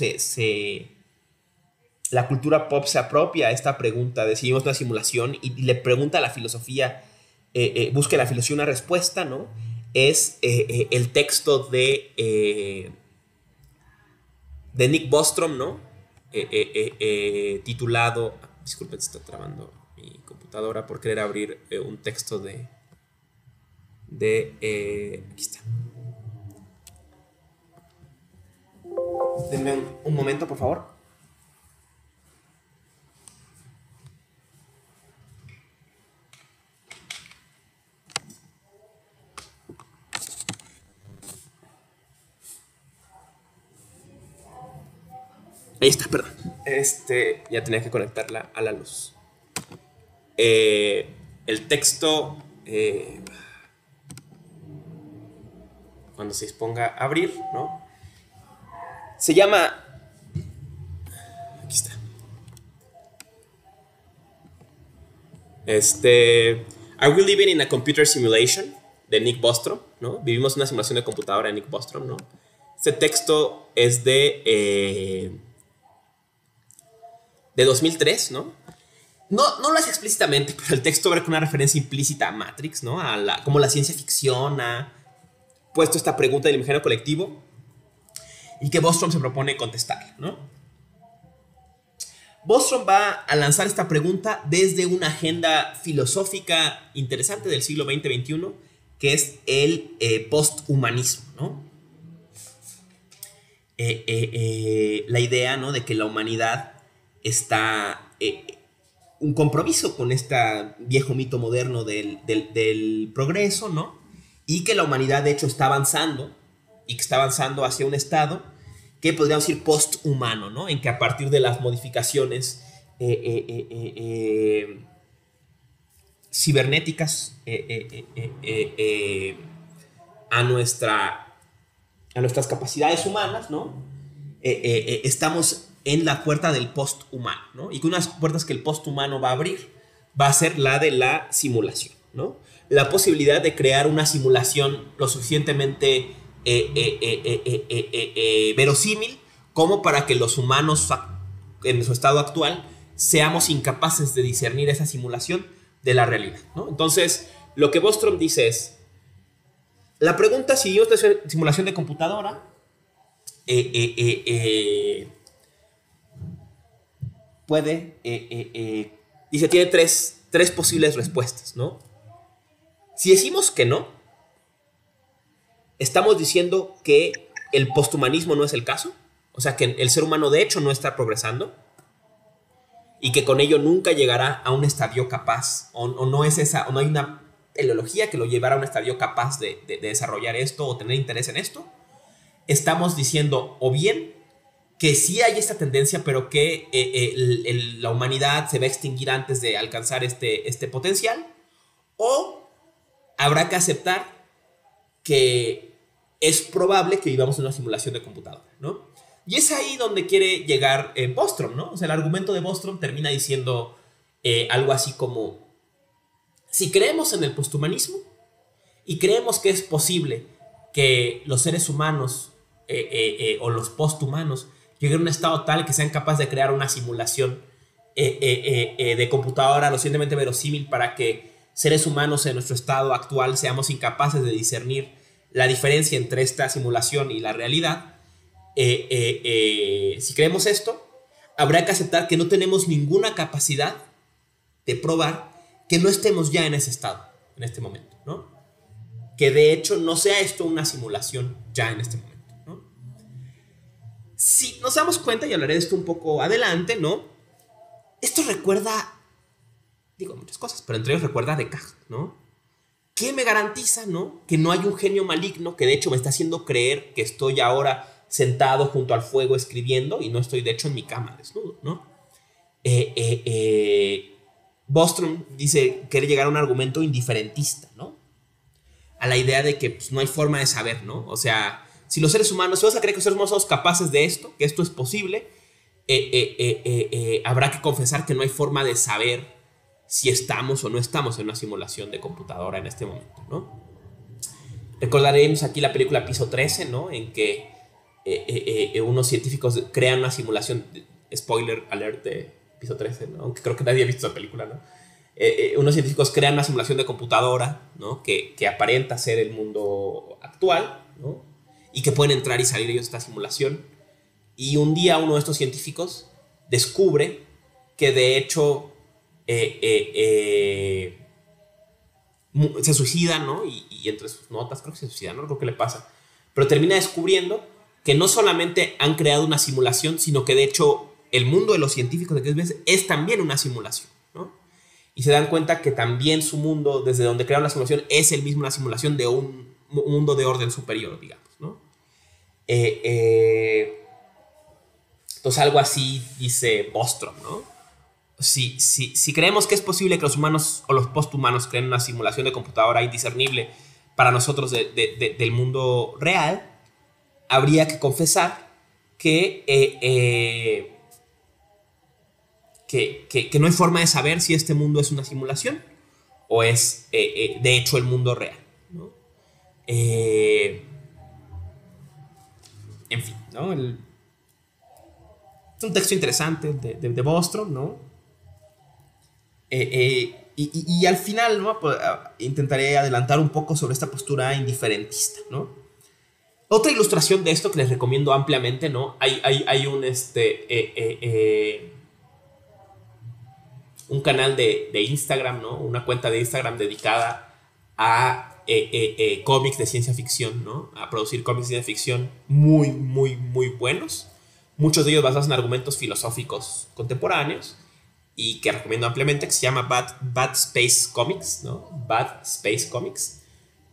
S1: la cultura pop se apropia a esta pregunta de si vivimos una simulación y le pregunta a la filosofía, busca en la filosofía una respuesta, ¿no? Es el texto de Nick Bostrom, ¿no? Titulado, disculpen, se está trabando mi computadora por querer abrir un texto de aquí está. Denme un momento, por favor. Ahí está, perdón. Ya tenía que conectarla a la luz. El texto, cuando se disponga a abrir, ¿no? Se llama... Aquí está. Are We Living in a Computer Simulation? De Nick Bostrom, ¿no? Vivimos en una simulación de computadora de Nick Bostrom, ¿no? Este texto es de 2003, ¿no? No lo hace explícitamente, pero el texto abre con una referencia implícita a Matrix, ¿no? Como la ciencia ficción ha puesto esta pregunta del imaginario colectivo y que Bostrom se propone contestar, ¿no? Bostrom va a lanzar esta pregunta desde una agenda filosófica interesante del siglo XX-XXI, que es el posthumanismo, ¿no? La idea, ¿no?, de que la humanidad está un compromiso con este viejo mito moderno del progreso, ¿no? Y que la humanidad, de hecho, está avanzando y que está avanzando hacia un estado que podríamos decir posthumano, ¿no? En que a partir de las modificaciones cibernéticas a nuestras capacidades humanas, ¿no? Estamos en la puerta del posthumano, ¿no? Y que una de las puertas que el posthumano va a abrir va a ser la de la simulación, ¿no? La posibilidad de crear una simulación lo suficientemente verosímil como para que los humanos en su estado actual seamos incapaces de discernir esa simulación de la realidad, ¿no? Entonces, lo que Bostrom dice es, la pregunta si yo estoy en simulación de computadora puede, dice, tiene tres posibles respuestas, ¿no? Si decimos que no, estamos diciendo que el posthumanismo no es el caso, o sea, que el ser humano de hecho no está progresando y que con ello nunca llegará a un estadio capaz, o no es esa, o no hay una teleología que lo llevará a un estadio capaz de desarrollar esto o tener interés en esto. Estamos diciendo o bien que sí hay esta tendencia, pero que la humanidad se va a extinguir antes de alcanzar este potencial, o habrá que aceptar que es probable que vivamos en una simulación de computadora, ¿no? Y es ahí donde quiere llegar Bostrom, ¿no? O sea, el argumento de Bostrom termina diciendo algo así como, si creemos en el posthumanismo y creemos que es posible que los seres humanos o los posthumanos lleguen a un estado tal que sean capaces de crear una simulación de computadora lo suficientemente verosímil para que seres humanos en nuestro estado actual seamos incapaces de discernir la diferencia entre esta simulación y la realidad, si creemos esto, habrá que aceptar que no tenemos ninguna capacidad de probar que no estemos ya en ese estado, en este momento, ¿no? Que de hecho no sea esto una simulación ya en este momento, ¿no? Si nos damos cuenta, y hablaré de esto un poco adelante, ¿no? Esto recuerda, digo, muchas cosas, pero entre ellos recuerda a Descartes, ¿no? ¿Qué me garantiza, no? Que no hay un genio maligno que de hecho me está haciendo creer que estoy ahora sentado junto al fuego escribiendo y no estoy de hecho en mi cama desnudo, ¿no? Bostrom dice, quiere llegar a un argumento indiferentista, ¿no? A la idea de que pues, no hay forma de saber, ¿no? O sea, si los seres humanos, si vas a creer que los seres humanos somos capaces de esto, que esto es posible, habrá que confesar que no hay forma de saber si estamos o no estamos en una simulación de computadora en este momento, ¿no? Recordaremos aquí la película Piso 13, ¿no? En que unos científicos crean una simulación, spoiler alert de Piso 13, ¿no? Aunque creo que nadie ha visto esa película, ¿no? Unos científicos crean una simulación de computadora, ¿no? que aparenta ser el mundo actual, ¿no? Y que pueden entrar y salir ellos de esta simulación. Y un día uno de estos científicos descubre que de hecho eh, eh, eh, se suicida, ¿no? Y entre sus notas creo que se suicida, no creo que le pasa, pero termina descubriendo que no solamente han creado una simulación, sino que de hecho el mundo de los científicos de Chris es también una simulación, ¿no? Y se dan cuenta que también su mundo, desde donde crearon la simulación, es el mismo una simulación de un mundo de orden superior, digamos, ¿no? Entonces algo así dice Bostrom, ¿no? Si creemos que es posible que los humanos o los posthumanos creen una simulación de computadora indiscernible para nosotros del mundo real, habría que confesar que no hay forma de saber si este mundo es una simulación o es de hecho el mundo real, ¿no? En fin, ¿no? Es un texto interesante de Bostrom, ¿no? Y al final, ¿no? Pues, intentaré adelantar un poco sobre esta postura indiferentista, ¿no? Otra ilustración de esto que les recomiendo ampliamente, ¿no? Hay un canal de Instagram, ¿no? Una cuenta de Instagram dedicada a cómics de ciencia ficción, ¿no? A producir cómics de ciencia ficción muy, muy, muy buenos. Muchos de ellos basados en argumentos filosóficos contemporáneos y que recomiendo ampliamente, que se llama Bad Space Comics, ¿no? Bad Space Comics.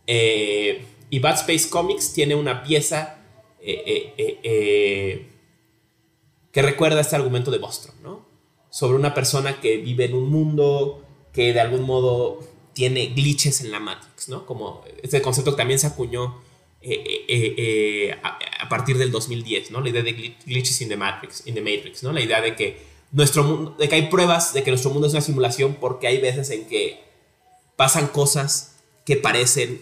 S1: Y Bad Space Comics tiene una pieza que recuerda este argumento de Bostrom, ¿no? Sobre una persona que vive en un mundo que de algún modo tiene glitches en la Matrix, ¿no? Como este concepto que también se acuñó a partir del 2010, ¿no? La idea de glitches in the Matrix, ¿no? La idea de que nuestro mundo, de que hay pruebas de que nuestro mundo es una simulación porque hay veces en que pasan cosas que parecen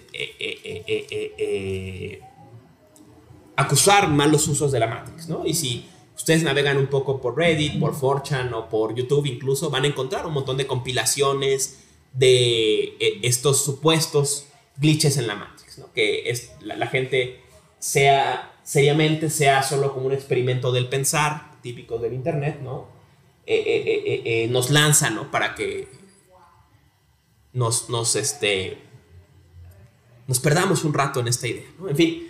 S1: acusar malos usos de la Matrix, ¿no? Y si ustedes navegan un poco por Reddit, por 4chan o por YouTube incluso, van a encontrar un montón de compilaciones de estos supuestos glitches en la Matrix, ¿no? Que la gente seriamente sea solo como un experimento del pensar, típico del internet, ¿no? Nos lanza, ¿no? Para que nos perdamos un rato en esta idea, ¿no? En fin,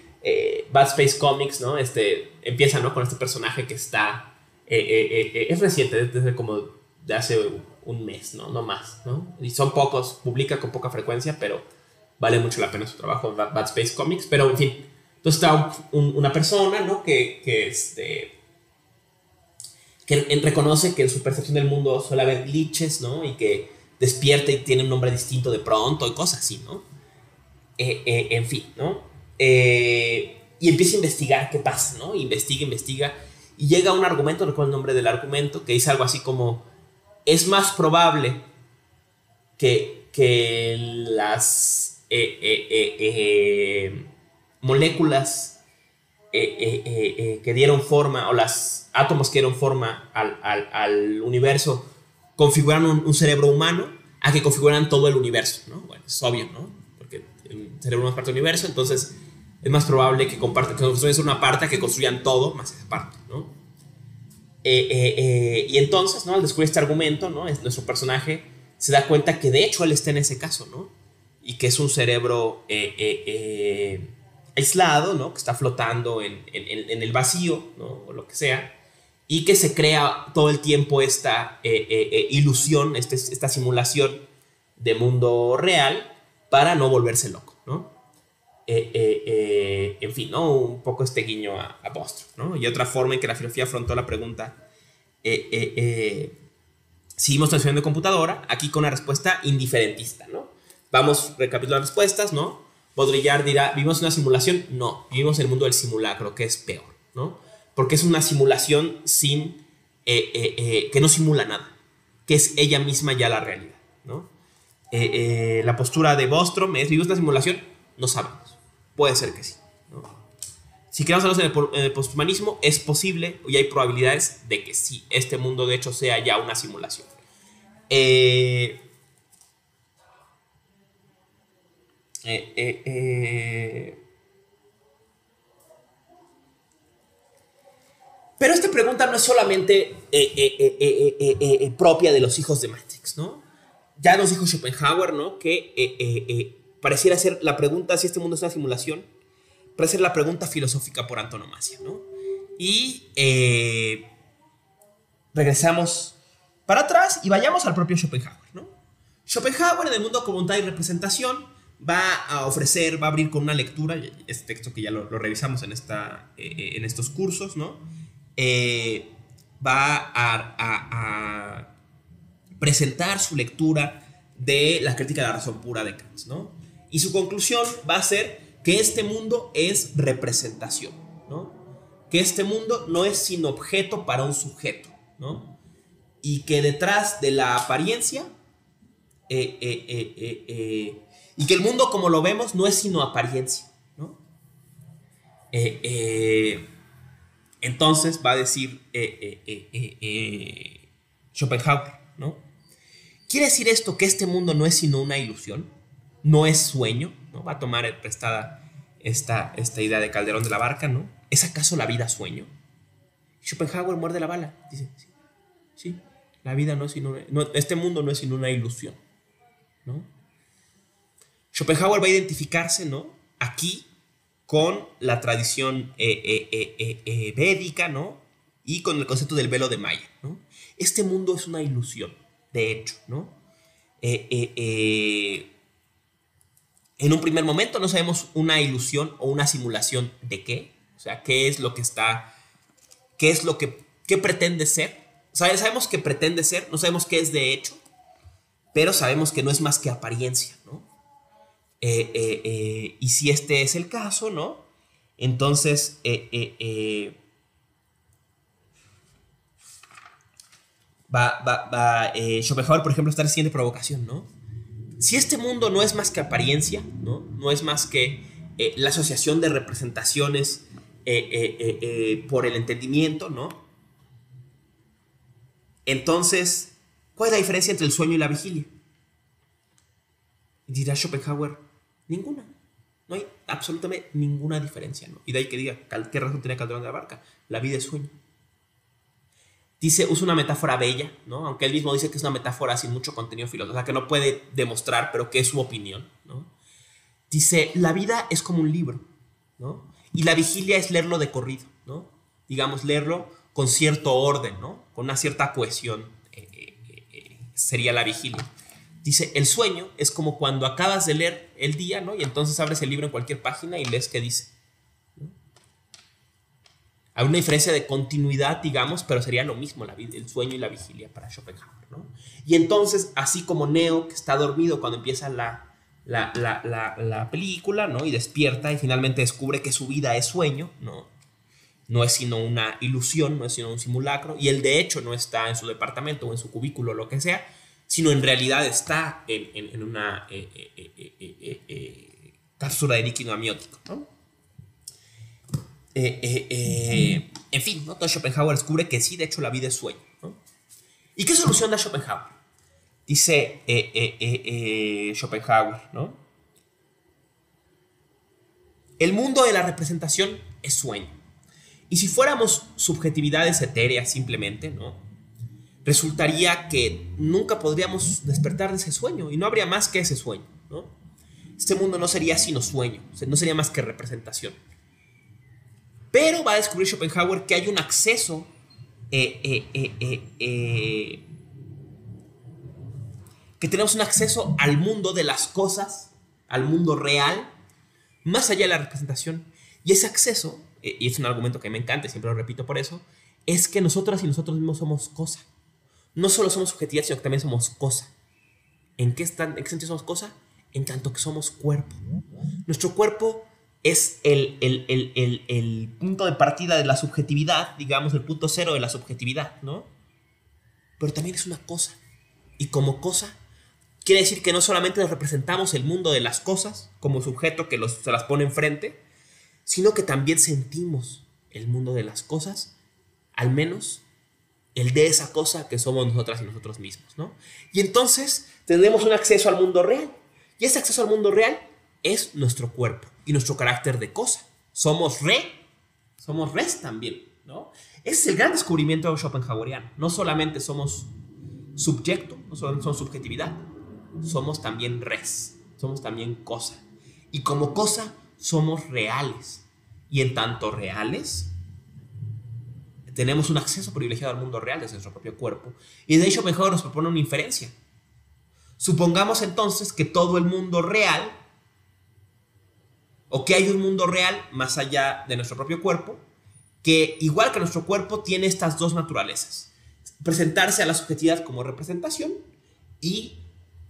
S1: Bad Space Comics, ¿no? Empieza, ¿no? Con este personaje que está es reciente, desde como de hace un mes, ¿no? No más, ¿no? Y son pocos, publica con poca frecuencia, pero vale mucho la pena su trabajo, Bad Space Comics. Pero en fin, entonces está una persona, ¿no? Que reconoce que en su percepción del mundo suele haber glitches, ¿no? Y que despierta y tiene un nombre distinto de pronto y cosas así, ¿no? En fin, ¿no? Y empieza a investigar qué pasa, ¿no? Investiga y llega a un argumento, no recuerdo el nombre del argumento, que dice algo así como: es más probable que las moléculas que dieron forma, o los átomos que dieron forma al universo, configuran un cerebro humano, a que configuran todo el universo, ¿no? Bueno, es obvio, ¿no? Porque el cerebro no es parte del universo, entonces es más probable que construyan una parte a que construyan todo más esa parte, ¿no? Y entonces, ¿no? Al descubrir este argumento, ¿no? Nuestro personaje se da cuenta que de hecho él está en ese caso, ¿no? Y que es un cerebro aislado, ¿no? Que está flotando en el vacío, ¿no? O lo que sea, y que se crea todo el tiempo esta ilusión, esta simulación de mundo real para no volverse loco, ¿no? En fin, ¿no? Un poco este guiño a Bostrom, ¿no? Y otra forma en que la filosofía afrontó la pregunta: seguimos transformando de computadora, aquí con una respuesta indiferentista, ¿no? Vamos recapitulando respuestas, ¿no? Baudrillard dirá: ¿vivimos una simulación? No, vivimos en el mundo del simulacro, que es peor, ¿no? Porque es una simulación sin que no simula nada, que es ella misma ya la realidad, ¿no? La postura de Bostrom es: ¿vivimos una simulación? No sabemos, puede ser que sí, ¿no? Si queremos hablar en el posthumanismo, es posible y hay probabilidades de que sí, este mundo de hecho sea ya una simulación. Pero esta pregunta no es solamente propia de los hijos de Matrix, ¿no? Ya nos dijo Schopenhauer, ¿no? Que pareciera ser la pregunta si este mundo es una simulación, parece ser la pregunta filosófica por antonomasia, ¿no? Y regresamos para atrás y vayamos al propio Schopenhauer, ¿no? Schopenhauer en el mundo como voluntad y representación va a abrir con una lectura, este texto que ya lo revisamos en estos cursos, ¿no? Va a presentar su lectura de la crítica de la razón pura de Kant, ¿no? Y su conclusión va a ser que este mundo es representación, ¿no? Que este mundo no es sino objeto para un sujeto, ¿no? Y que detrás de la apariencia y que el mundo como lo vemos no es sino apariencia, ¿no? Entonces va a decir Schopenhauer, ¿no? ¿Quiere decir esto que este mundo no es sino una ilusión? ¿No es sueño? ¿No? Va a tomar prestada esta idea de Calderón de la Barca, ¿no? ¿Es acaso la vida sueño? Schopenhauer muerde la bala. Dice, sí, la vida no es sino este mundo no es sino una ilusión, ¿no? Schopenhauer va a identificarse, ¿no? Aquí con la tradición védica, ¿no? Y con el concepto del velo de Maya, ¿no? Este mundo es una ilusión, de hecho, ¿no? En un primer momento no sabemos una ilusión o una simulación de qué, o sea, qué es lo que qué pretende ser. Sabemos que pretende ser, no sabemos qué es de hecho, pero sabemos que no es más que apariencia, ¿no? Y si este es el caso, ¿no? Entonces, Schopenhauer, por ejemplo, está en la siguiente provocación, ¿no? Si este mundo no es más que apariencia, ¿no? No es más que la asociación de representaciones por el entendimiento, ¿no? Entonces, ¿cuál es la diferencia entre el sueño y la vigilia? Y dirá Schopenhauer, ninguna. No hay absolutamente ninguna diferencia, ¿no? Y de ahí que diga, ¿qué razón tenía Calderón de la Barca? La vida es sueño. Usa una metáfora bella, ¿no? Aunque él mismo dice que es una metáfora sin mucho contenido filosófico, o sea, que no puede demostrar, pero que es su opinión, ¿no? Dice, la vida es como un libro, ¿no? Y la vigilia es leerlo de corrido, ¿no? Digamos, leerlo con cierto orden, ¿no? Con una cierta cohesión, sería la vigilia. Dice, el sueño es como cuando acabas de leer el día, ¿no? Y entonces abres el libro en cualquier página y lees qué dice, ¿no? Hay una diferencia de continuidad, digamos, pero sería lo mismo el sueño y la vigilia para Schopenhauer, ¿no? Y entonces, así como Neo, que está dormido cuando empieza la película, ¿no? Y despierta y finalmente descubre que su vida es sueño, ¿no? No es sino una ilusión, no es sino un simulacro, y él de hecho no está en su departamento o en su cubículo o lo que sea, sino en realidad está en una cápsula de líquido amniótico, ¿no? En fin, ¿no? Todo Schopenhauer descubre que sí, de hecho la vida es sueño, ¿no? ¿Y qué solución da Schopenhauer? Dice Schopenhauer, ¿no? El mundo de la representación es sueño. Y si fuéramos subjetividades etéreas simplemente, ¿no? Resultaría que nunca podríamos despertar de ese sueño y no habría más que ese sueño, ¿no? Este mundo no sería sino sueño, no sería más que representación. Pero va a descubrir Schopenhauer que hay un acceso que tenemos un acceso al mundo de las cosas, al mundo real, más allá de la representación. Y ese acceso, y es un argumento que me encanta y siempre lo repito por eso, es que nosotras y nosotros mismos somos cosa. No solo somos subjetividad, sino que también somos cosa. ¿En qué sentido somos cosa? En tanto que somos cuerpo. Nuestro cuerpo es el punto de partida de la subjetividad, digamos, el punto cero de la subjetividad, ¿no? Pero también es una cosa. Y como cosa, quiere decir que no solamente nos representamos el mundo de las cosas como sujeto que se las pone enfrente, sino que también sentimos el mundo de las cosas, al menos el de esa cosa que somos nosotras y nosotros mismos, ¿no? Y entonces tendremos un acceso al mundo real. Y ese acceso al mundo real es nuestro cuerpo y nuestro carácter de cosa. Somos res también, ¿no? Ese es el gran descubrimiento schopenhaueriano. No solamente somos subjecto, no solo son subjetividad, somos también res, somos también cosa. Y como cosa somos reales. Y en tanto reales, tenemos un acceso privilegiado al mundo real desde nuestro propio cuerpo. Y de hecho mejor nos propone una inferencia. Supongamos entonces que todo el mundo real, o que hay un mundo real más allá de nuestro propio cuerpo, que igual que nuestro cuerpo tiene estas dos naturalezas: presentarse a la subjetividad como representación y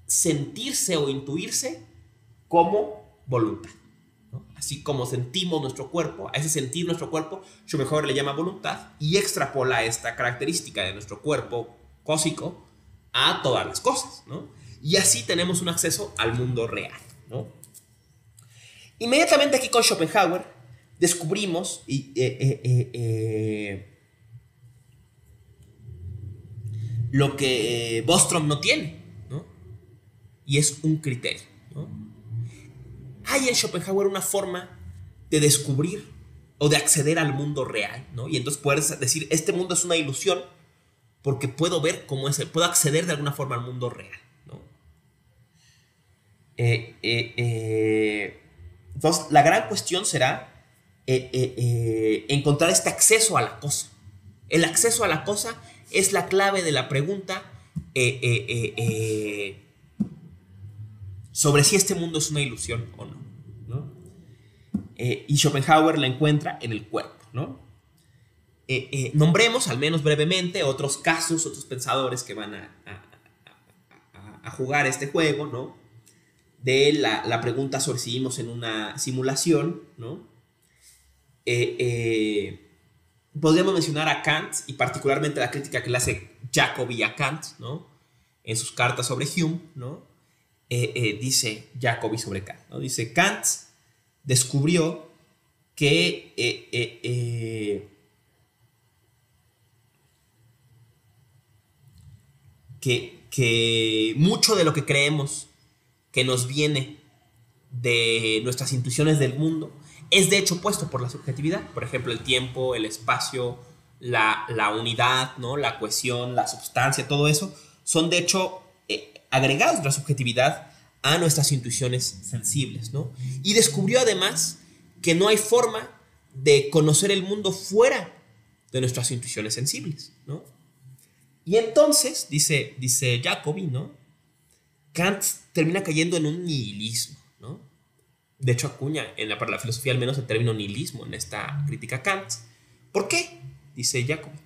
S1: sentirse o intuirse como voluntad, ¿no? Así como sentimos nuestro cuerpo, a ese sentir nuestro cuerpo, Schopenhauer le llama voluntad y extrapola esta característica de nuestro cuerpo cósico a todas las cosas, ¿no? Y así tenemos un acceso al mundo real, ¿no? Inmediatamente aquí con Schopenhauer descubrimos lo que Bostrom no tiene, ¿no? Y es un criterio, ¿no? Hay en Schopenhauer una forma de descubrir o de acceder al mundo real, ¿no? Y entonces poder decir, este mundo es una ilusión porque puedo ver cómo es, puedo acceder de alguna forma al mundo real, ¿no? Entonces, la gran cuestión será encontrar este acceso a la cosa. El acceso a la cosa es la clave de la pregunta sobre si este mundo es una ilusión o no, ¿no? Y Schopenhauer la encuentra en el cuerpo, ¿no? Nombremos, al menos brevemente, otros casos, otros pensadores que van a jugar este juego, ¿no? De la pregunta sobre si vivimos en una simulación, ¿no? Podríamos mencionar a Kant, y particularmente la crítica que le hace Jacobi a Kant, ¿no? En sus cartas sobre Hume, ¿no? Dice Jacobi sobre Kant, ¿no? Dice: Kant descubrió que mucho de lo que creemos que nos viene de nuestras intuiciones del mundo es de hecho puesto por la subjetividad. Por ejemplo, el tiempo, el espacio, la unidad, ¿no? La cohesión, la substancia, todo eso son de hecho agregados de la subjetividad a nuestras intuiciones sensibles, ¿no? Y descubrió además que no hay forma de conocer el mundo fuera de nuestras intuiciones sensibles, ¿no? Y entonces, dice Jacobi, ¿no? Kant termina cayendo en un nihilismo, ¿no? De hecho, acuña para la filosofía al menos el término nihilismo en esta crítica a Kant. ¿Por qué? Dice Jacobi.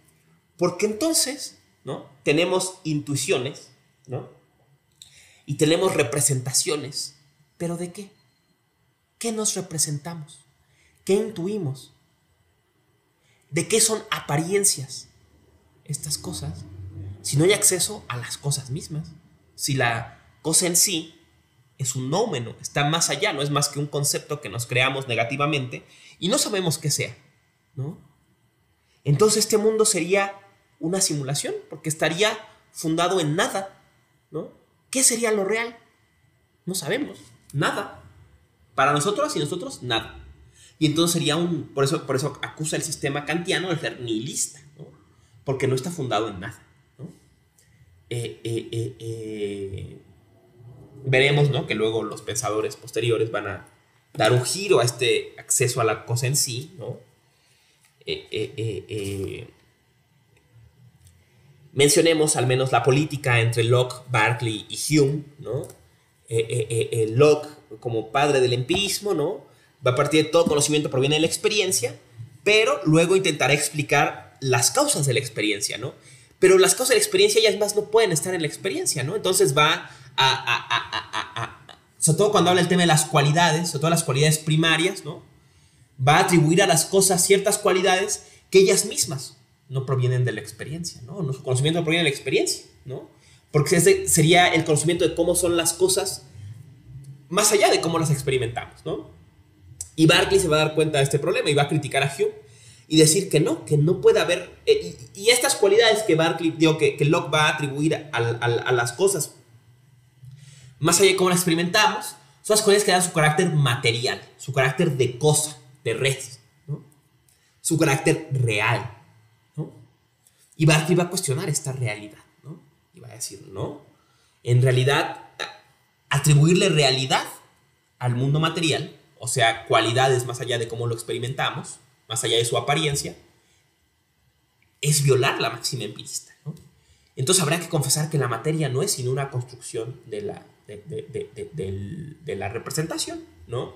S1: Porque entonces, ¿no? Tenemos intuiciones, ¿no? Y tenemos representaciones. ¿Pero de qué? ¿Qué nos representamos? ¿Qué intuimos? ¿De qué son apariencias estas cosas? Si no hay acceso a las cosas mismas. Si la cosa en sí es un nómeno, está más allá, no es más que un concepto que nos creamos negativamente y no sabemos qué sea, ¿no? Entonces este mundo sería una simulación porque estaría fundado en nada, ¿no? ¿Qué sería lo real? No sabemos, nada. Para nosotros y nosotros, nada. Y entonces sería por eso acusa el sistema kantiano de ser nihilista, ¿no? Porque no está fundado en nada, ¿no? Veremos, ¿no? Que luego los pensadores posteriores van a dar un giro a este acceso a la cosa en sí, ¿no? Mencionemos al menos la política entre Locke, Berkeley y Hume, ¿no? Locke, como padre del empirismo, ¿no? Va a partir de todo conocimiento proviene de la experiencia, pero luego intentará explicar las causas de la experiencia, ¿no? Pero las causas de la experiencia, ellas más no pueden estar en la experiencia, ¿no? Entonces va sobre todo cuando habla el tema de las cualidades, sobre todo las cualidades primarias, ¿no? Va a atribuir a las cosas ciertas cualidades que ellas mismas no provienen de la experiencia, ¿no? Nuestro conocimiento no proviene de la experiencia, ¿no? Porque ese sería el conocimiento de cómo son las cosas más allá de cómo las experimentamos, ¿no? Y Berkeley se va a dar cuenta de este problema y va a criticar a Hume y decir que no puede haber... y estas cualidades que Berkeley, que Locke va a atribuir a las cosas más allá de cómo las experimentamos, son las cualidades que dan su carácter material, su carácter de cosa, de red, ¿no? Su carácter real, ¿no? Y Berkeley va a cuestionar esta realidad, ¿no? Y va a decir, no. En realidad, atribuirle realidad al mundo material, o sea, cualidades más allá de cómo lo experimentamos, más allá de su apariencia, es violar la máxima empirista, ¿no? Entonces habrá que confesar que la materia no es sino una construcción de la representación, ¿no?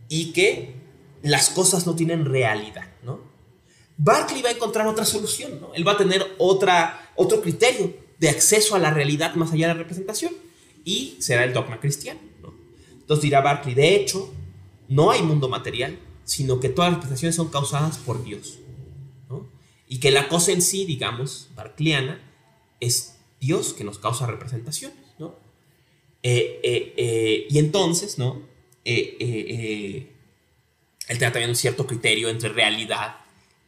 S1: Y que las cosas no tienen realidad, ¿no? Berkeley va a encontrar otra solución, ¿no? Él va a tener otro criterio de acceso a la realidad más allá de la representación, y será el dogma cristiano, ¿no? Entonces dirá Berkeley, de hecho, no hay mundo material, sino que todas las representaciones son causadas por Dios, ¿no? Y que la cosa en sí, digamos, berkeleana, es Dios que nos causa representaciones, ¿no? Y entonces, ¿no? Él tenga también un cierto criterio entre realidad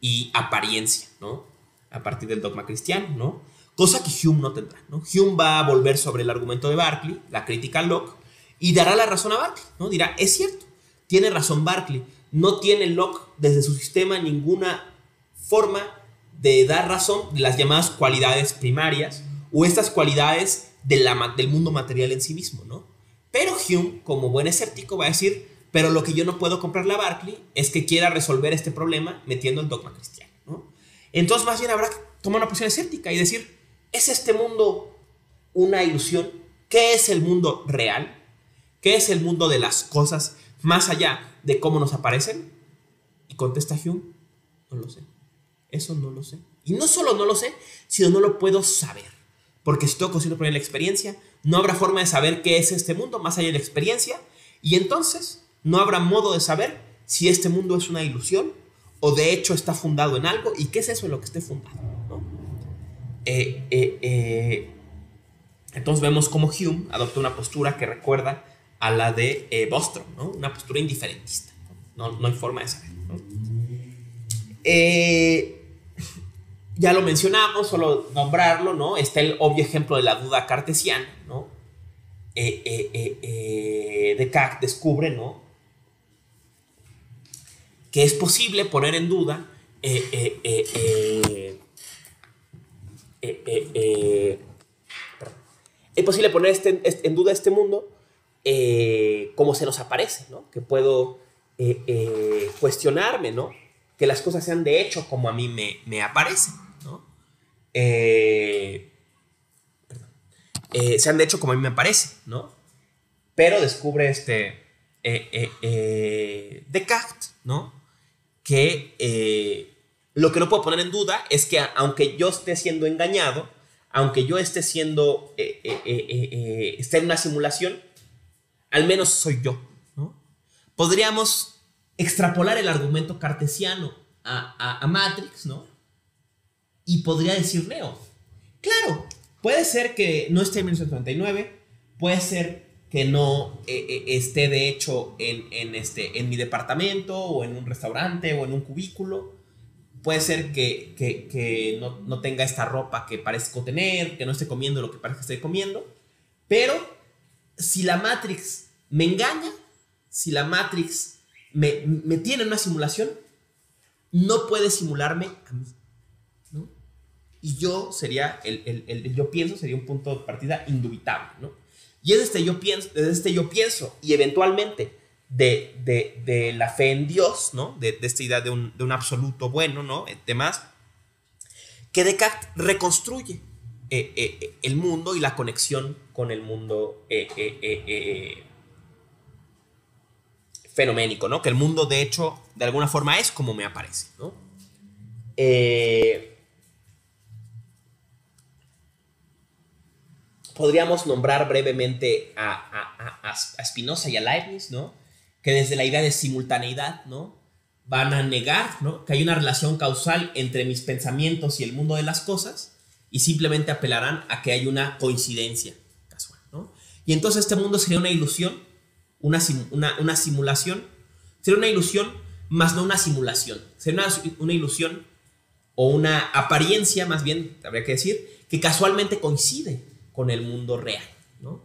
S1: y apariencia, ¿no? A partir del dogma cristiano, ¿no? Cosa que Hume no tendrá, ¿no? Hume va a volver sobre el argumento de Berkeley, la crítica a Locke, y dará la razón a Berkeley, ¿no? Dirá, es cierto, tiene razón Berkeley, no tiene Locke desde su sistema ninguna forma de dar razón de las llamadas cualidades primarias o estas cualidades del mundo material en sí mismo, ¿no? Pero Hume, como buen escéptico, va a decir, pero lo que yo no puedo comprarle a Berkeley es que quiera resolver este problema metiendo el dogma cristiano, ¿no? Entonces más bien habrá que tomar una posición escéptica y decir, ¿es este mundo una ilusión? ¿Qué es el mundo real? ¿Qué es el mundo de las cosas más allá de cómo nos aparecen? Y contesta Hume, no lo sé. Eso no lo sé. Y no solo no lo sé, sino no lo puedo saber. Porque si estoy consciente por la experiencia, no habrá forma de saber qué es este mundo más allá de la experiencia. Y entonces no habrá modo de saber si este mundo es una ilusión o de hecho está fundado en algo. ¿Y qué es eso en lo que esté fundado, ¿no? Entonces vemos cómo Hume adopta una postura que recuerda a la de Bostrom, ¿no? Una postura indiferentista. No hay forma de saber, ¿no? Ya lo mencionamos, solo nombrarlo, ¿no? Está el obvio ejemplo de la duda cartesiana, ¿no? Descartes descubre, ¿no?, que es posible poner en duda es posible poner en duda este mundo como se nos aparece, ¿no? Que puedo cuestionarme, ¿no? Que las cosas sean de hecho como a mí me aparecen, ¿no? Sean de hecho como a mí me aparece, ¿no? Pero descubre Descartes, ¿no? Que lo que no puedo poner en duda es que aunque yo esté siendo engañado, aunque yo esté esté en una simulación, al menos soy yo, ¿no? Podríamos extrapolar el argumento cartesiano a Matrix, ¿no? Y podría decir Neo, claro, puede ser que no esté en 1999, puede ser que no esté de hecho en mi departamento o en un restaurante o en un cubículo, puede ser que no tenga esta ropa que parezco tener, que no esté comiendo lo que parece que estoy comiendo, pero si la Matrix me engaña, si la Matrix me tiene en una simulación, no puede simularme a mí, ¿no? Y yo sería, el yo pienso sería un punto de partida indubitable, ¿no? Y es yo pienso, y eventualmente de la fe en Dios, ¿no? De esta idea de un absoluto bueno, ¿no? Demás, que Descartes reconstruye el mundo y la conexión con el mundo fenoménico, ¿no? Que el mundo, de hecho, de alguna forma es como me aparece, ¿no? Podríamos nombrar brevemente a Spinoza y a Leibniz, ¿no? Que desde la idea de simultaneidad, ¿no?, van a negar, ¿no?, que hay una relación causal entre mis pensamientos y el mundo de las cosas, y simplemente apelarán a que hay una coincidencia casual, ¿no? Y entonces este mundo sería una ilusión, una simulación, sería una ilusión, más no una simulación, sería una ilusión o una apariencia, más bien, habría que decir, que casualmente coincide con el mundo real, ¿no?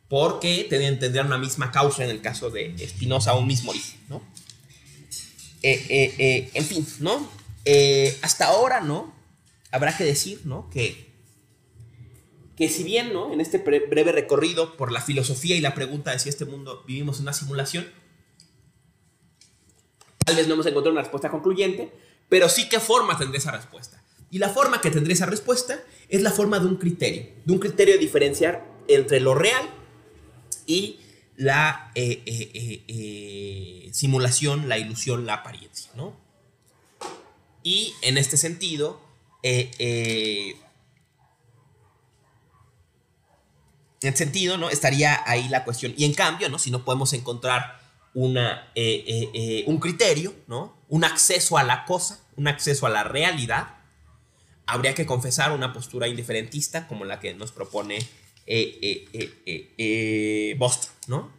S1: Porque tendrían una misma causa en el caso de Spinoza, un mismo origen, ¿no? En fin, ¿no? Hasta ahora, ¿no?, habrá que decir, ¿no?, que que si bien, ¿no?, en este breve recorrido por la filosofía y la pregunta de si este mundo vivimos en una simulación, tal vez no hemos encontrado una respuesta concluyente, pero sí qué forma tendría esa respuesta. Y la forma que tendría esa respuesta es la forma de un criterio de diferenciar entre lo real y la simulación, la ilusión, la apariencia, ¿no? Y en este sentido, ¿no?, estaría ahí la cuestión. Y en cambio, ¿no?, si no podemos encontrar un criterio, ¿no?, un acceso a la cosa, un acceso a la realidad, habría que confesar una postura indiferentista como la que nos propone Bostrom, ¿no?,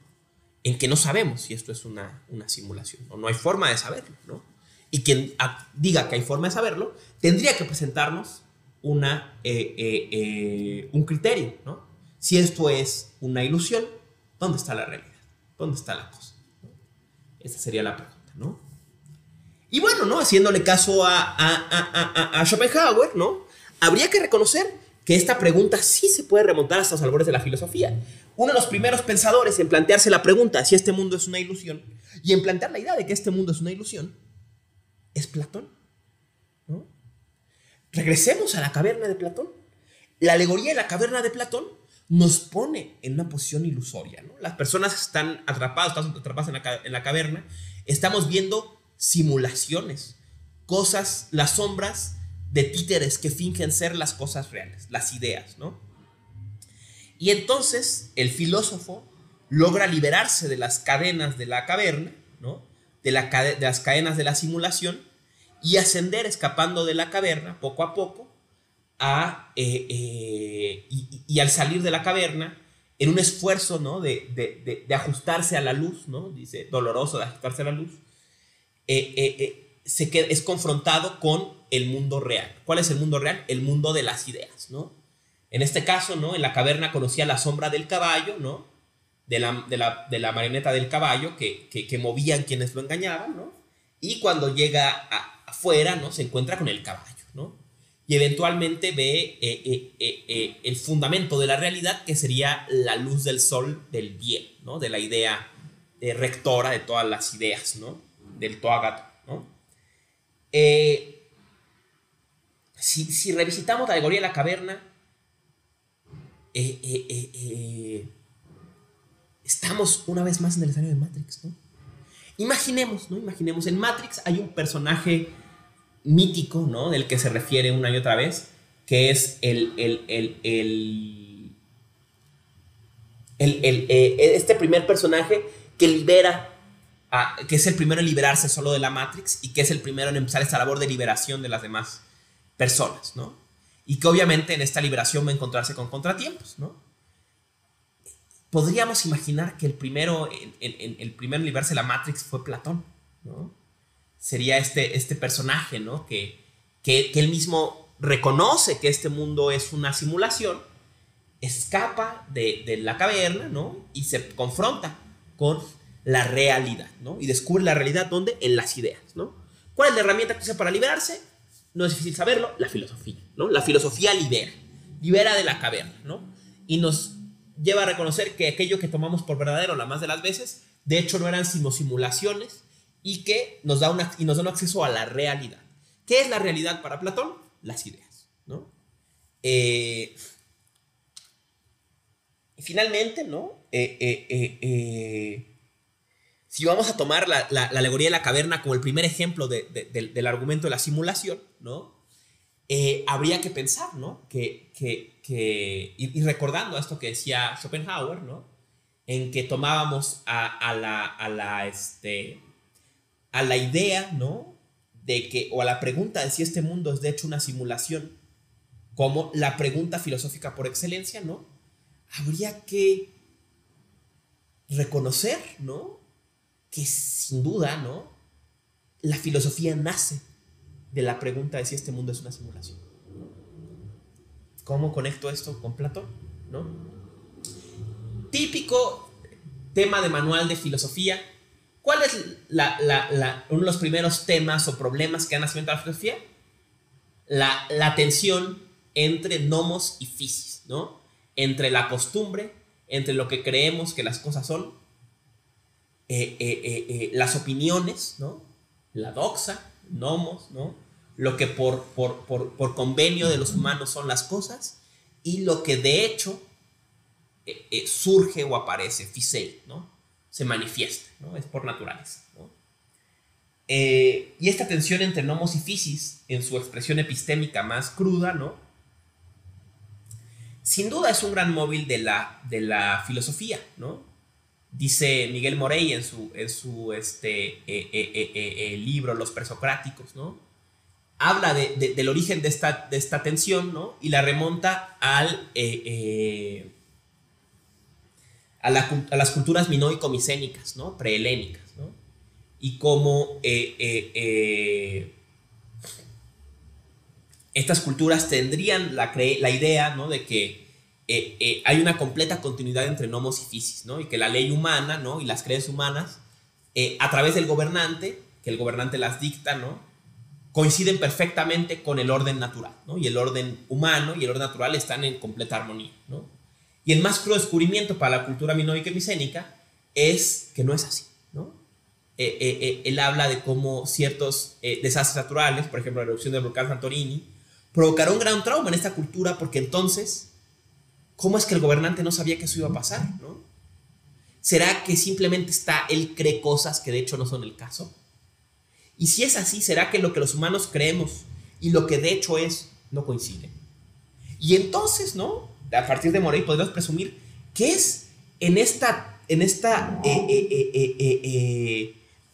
S1: en que no sabemos si esto es una simulación, o no hay forma de saberlo, ¿no? Y quien diga que hay forma de saberlo tendría que presentarnos un criterio, ¿no? Si esto es una ilusión, ¿dónde está la realidad? ¿Dónde está la cosa? ¿No? Esa sería la pregunta, ¿no? Y bueno, ¿no?, haciéndole caso a Schopenhauer, ¿no?, habría que reconocer que esta pregunta sí se puede remontar hasta los albores de la filosofía. Uno de los primeros pensadores en plantearse la pregunta si este mundo es una ilusión y en plantear la idea de que este mundo es una ilusión es Platón, ¿no? Regresemos a la caverna de Platón. La alegoría de la caverna de Platón nos pone en una posición ilusoria, ¿no? Las personas están atrapadas en la caverna, estamos viendo simulaciones, cosas, las sombras de títeres que fingen ser las cosas reales, las ideas, ¿no? Y entonces el filósofo logra liberarse de las cadenas de la caverna, ¿no?, de las cadenas de la simulación, y ascender escapando de la caverna poco a poco y al salir de la caverna, en un esfuerzo, ¿no?, de ajustarse a la luz, ¿no?, dice, doloroso de ajustarse a la luz, es confrontado con el mundo real. ¿Cuál es el mundo real? El mundo de las ideas, ¿no? En este caso, ¿no?, en la caverna conocía la sombra del caballo, ¿no?, de la marioneta del caballo que movían quienes lo engañaban, ¿no? Y cuando llega afuera, ¿no?, se encuentra con el caballo, ¿no? Y eventualmente ve el fundamento de la realidad, que sería la luz del sol del bien, ¿no?, de la idea rectora de todas las ideas, ¿no?, del Toagato, ¿no? Si revisitamos la alegoría de la caverna, estamos una vez más en el escenario de Matrix, ¿no? Imaginemos, ¿no? Imaginemos, en Matrix hay un personaje mítico, ¿no?, del que se refiere una y otra vez, que es este primer personaje que libera, que es el primero en liberarse solo de la Matrix y que es el primero en empezar esta labor de liberación de las demás personas, ¿no? Y que obviamente en esta liberación va a encontrarse con contratiempos, ¿no? Podríamos imaginar que el primero en liberarse de la Matrix fue Platón, ¿no? Sería este personaje, ¿no?, que él mismo reconoce que este mundo es una simulación, escapa de la caverna, ¿no?, y se confronta con la realidad, ¿no? Y descubre la realidad, ¿dónde? En las ideas, ¿no? ¿Cuál es la herramienta que usa para liberarse? No es difícil saberlo, la filosofía, ¿no? La filosofía libera de la caverna, ¿no? Y nos lleva a reconocer que aquello que tomamos por verdadero la más de las veces, de hecho no eran sino simulaciones, y que nos da un acceso a la realidad. ¿Qué es la realidad para Platón? Las ideas, ¿no? Y finalmente, ¿no?, si vamos a tomar la alegoría de la caverna como el primer ejemplo del argumento de la simulación, ¿no?, habría que pensar, ¿no?, y recordando esto que decía Schopenhauer, ¿no?, en que tomábamos a la idea, ¿no?, o a la pregunta de si este mundo es de hecho una simulación, como la pregunta filosófica por excelencia, ¿no? Habría que reconocer, ¿no?, que sin duda, ¿no?, la filosofía nace de la pregunta de si este mundo es una simulación. ¿Cómo conecto esto con Platón, ¿no? Típico tema de manual de filosofía. ¿Cuál es uno de los primeros temas o problemas que han nacido en la filosofía? La tensión entre nomos y physis, ¿no? entre la costumbre, entre lo que creemos que las cosas son, las opiniones, ¿no? La doxa, nomos, ¿no? Lo que por convenio de los humanos son las cosas y lo que de hecho surge o aparece, fisei, ¿no? Se manifiesta, ¿no? Es por naturaleza, ¿no? Y esta tensión entre nomos y physis, en su expresión epistémica más cruda, ¿no? Sin duda es un gran móvil de la filosofía, ¿no? Dice Miguel Morey en su libro Los Presocráticos, ¿no? Habla del origen de esta tensión, ¿no? Y la remonta a las culturas minoico-micénicas, ¿no? Prehelénicas, ¿no? Y cómo estas culturas tendrían la idea, ¿no? De que hay una completa continuidad entre nomos y physis, ¿no? Y que la ley humana, ¿no? Y las creencias humanas, a través del gobernante, que el gobernante las dicta, ¿no? Coinciden perfectamente con el orden natural, ¿no? Y el orden humano y el orden natural están en completa armonía, ¿no? Y el más crudo descubrimiento para la cultura minoica y micénica es que no es así, ¿no? Él habla de cómo ciertos desastres naturales, por ejemplo la erupción del volcán Santorini, provocaron un gran trauma en esta cultura porque entonces, ¿cómo es que el gobernante no sabía que eso iba a pasar, ¿no? ¿Será que simplemente él cree cosas que de hecho no son el caso? Y si es así, ¿será que lo que los humanos creemos y lo que de hecho es no coinciden? Y entonces, ¿no? A partir de Morey podríamos presumir que es en esta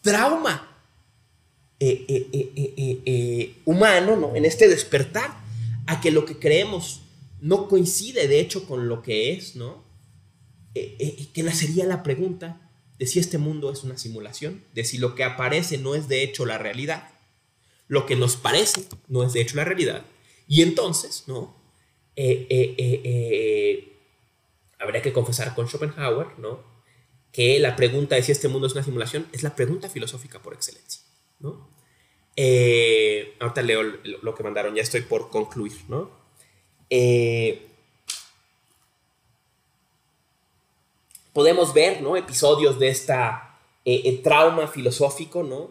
S1: trauma humano, ¿no? En este despertar a que lo que creemos no coincide de hecho con lo que es, ¿no? Que nacería la pregunta de si este mundo es una simulación, de si lo que aparece no es de hecho la realidad, lo que nos parece no es de hecho la realidad, y entonces, ¿no? Habría que confesar con Schopenhauer, ¿no? Que la pregunta de si este mundo es una simulación es la pregunta filosófica por excelencia, ¿no? Ahorita leo lo que mandaron, ya estoy por concluir, ¿no? Podemos ver, ¿no? Episodios de trauma filosófico, ¿no?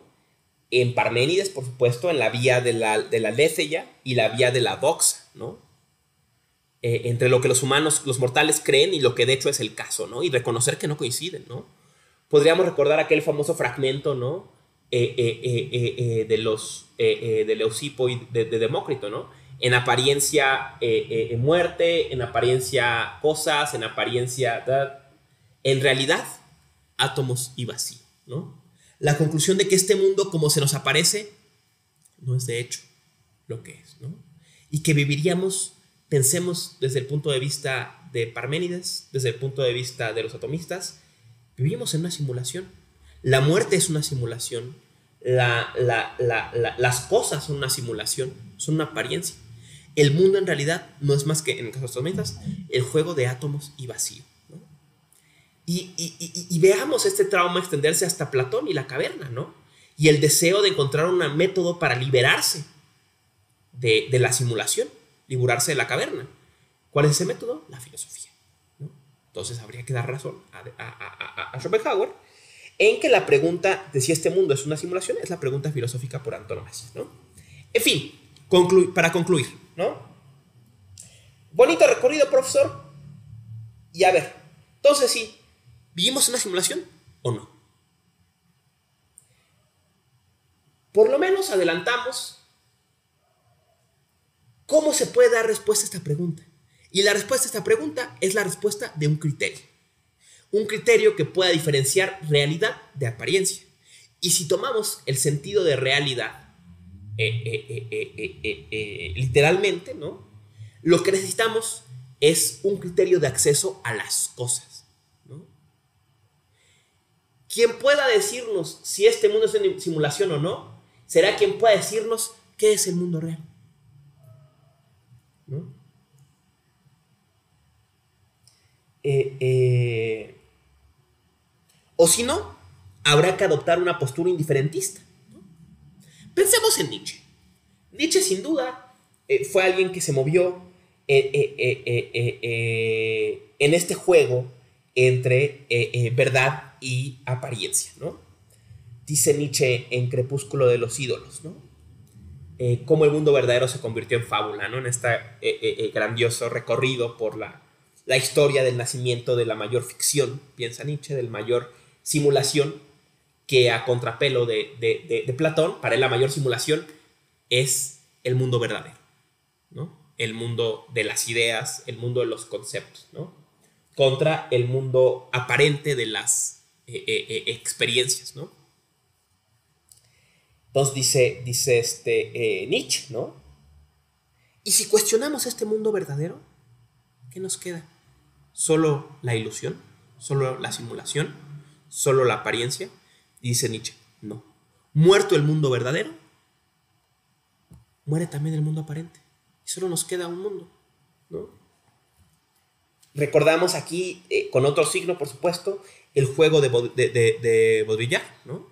S1: En Parménides, por supuesto, en la vía de la aletheia y la vía de la doxa, ¿no? Entre lo que los humanos, los mortales creen y lo que de hecho es el caso, ¿no? Y reconocer que no coinciden, ¿no? Podríamos recordar aquel famoso fragmento, ¿no? De Leucipo y de Demócrito, ¿no? En apariencia muerte, en apariencia cosas, en apariencia... En realidad, átomos y vacío, ¿no? La conclusión de que este mundo, como se nos aparece, no es de hecho lo que es, ¿no? Y que viviríamos, pensemos desde el punto de vista de Parménides, desde el punto de vista de los atomistas, vivimos en una simulación. La muerte es una simulación, las cosas son una simulación, son una apariencia. El mundo en realidad no es más que, en el caso de los atomistas, el juego de átomos y vacío. Y veamos este trauma extenderse hasta Platón y la caverna, ¿no? Y el deseo de encontrar un método para liberarse de la simulación, librarse de la caverna. ¿Cuál es ese método? La filosofía, ¿no? Entonces habría que dar razón a Schopenhauer en que la pregunta de si este mundo es una simulación es la pregunta filosófica por antonomasia, ¿no? En fin, para concluir, ¿no? Bonito recorrido, profesor. Y a ver, entonces sí, ¿vivimos una simulación o no? Por lo menos adelantamos cómo se puede dar respuesta a esta pregunta. Y la respuesta a esta pregunta es la respuesta de un criterio. Un criterio que pueda diferenciar realidad de apariencia. Y si tomamos el sentido de realidad literalmente, ¿no? Lo que necesitamos es un criterio de acceso a las cosas, ¿no? Quien pueda decirnos si este mundo es una simulación o no, será quien pueda decirnos qué es el mundo real, ¿no? O si no, habrá que adoptar una postura indiferentista, ¿no? Pensemos en Nietzsche. Nietzsche sin duda fue alguien que se movió en este juego entre verdad y apariencia, ¿no? Dice Nietzsche en Crepúsculo de los ídolos, ¿no? Cómo el mundo verdadero se convirtió en fábula, ¿no? En este grandioso recorrido por la historia del nacimiento de la mayor ficción, piensa Nietzsche, del mayor simulación, que a contrapelo de Platón, para él la mayor simulación es el mundo verdadero, ¿no? El mundo de las ideas, el mundo de los conceptos, ¿no? Contra el mundo aparente de las experiencias, ¿no? Entonces dice Nietzsche, ¿no? Y si cuestionamos este mundo verdadero, ¿qué nos queda? ¿Solo la ilusión? ¿Solo la simulación? ¿Solo la apariencia? Dice Nietzsche, no. Muerto el mundo verdadero, muere también el mundo aparente. Y solo nos queda un mundo, ¿no? Recordamos aquí, con otro signo, por supuesto, el juego de Baudrillard, ¿no?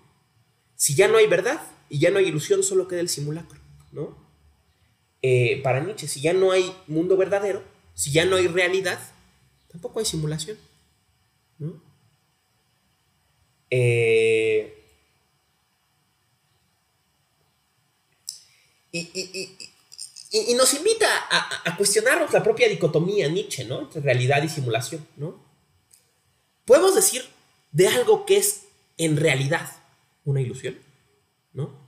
S1: Si ya no hay verdad y ya no hay ilusión, solo queda el simulacro, ¿no? Para Nietzsche, si ya no hay mundo verdadero, si ya no hay realidad, tampoco hay simulación, ¿no? Y nos invita a cuestionarnos la propia dicotomía Nietzsche, ¿no? Entre realidad y simulación, ¿no? Podemos decir de algo que es en realidad una ilusión, ¿no?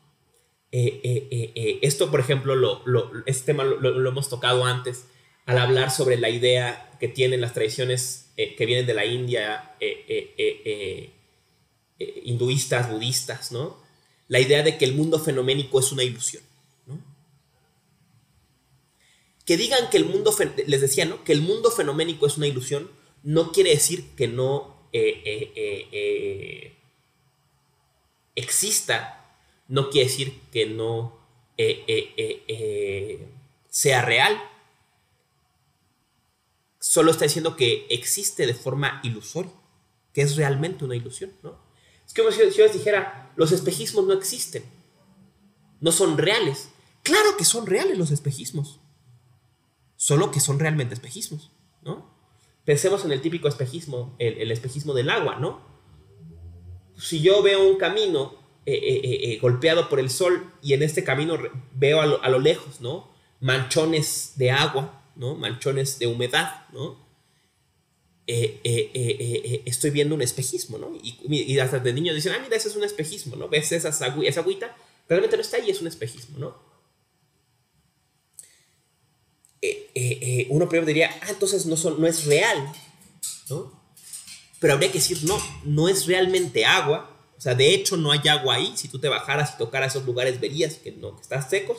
S1: Esto, por ejemplo, este tema lo hemos tocado antes al hablar sobre la idea que tienen las tradiciones que vienen de la India, hinduistas, budistas, ¿no? La idea de que el mundo fenoménico es una ilusión, ¿no? Que digan que el mundo, les decía, ¿no? Que el mundo fenoménico es una ilusión, no quiere decir que no exista, no quiere decir que no sea real. Solo está diciendo que existe de forma ilusoria, que es realmente una ilusión, ¿no? Es como si yo les dijera, los espejismos no existen, no son reales. Claro que son reales los espejismos, solo que son realmente espejismos, ¿no? Pensemos en el típico espejismo, el espejismo del agua, ¿no? Si yo veo un camino golpeado por el sol y en este camino veo a lo lejos, ¿no? Manchones de agua, ¿no? Manchones de humedad, ¿no? Estoy viendo un espejismo, ¿no? Y hasta de niños dicen, mira, ese es un espejismo, ¿no? ¿Ves esa agüita? Realmente no está ahí, es un espejismo, ¿no? Uno primero diría, entonces no es real, ¿no? Pero habría que decir, no es realmente agua. O sea, de hecho no hay agua ahí. Si tú te bajaras y tocaras esos lugares verías que no, que están secos.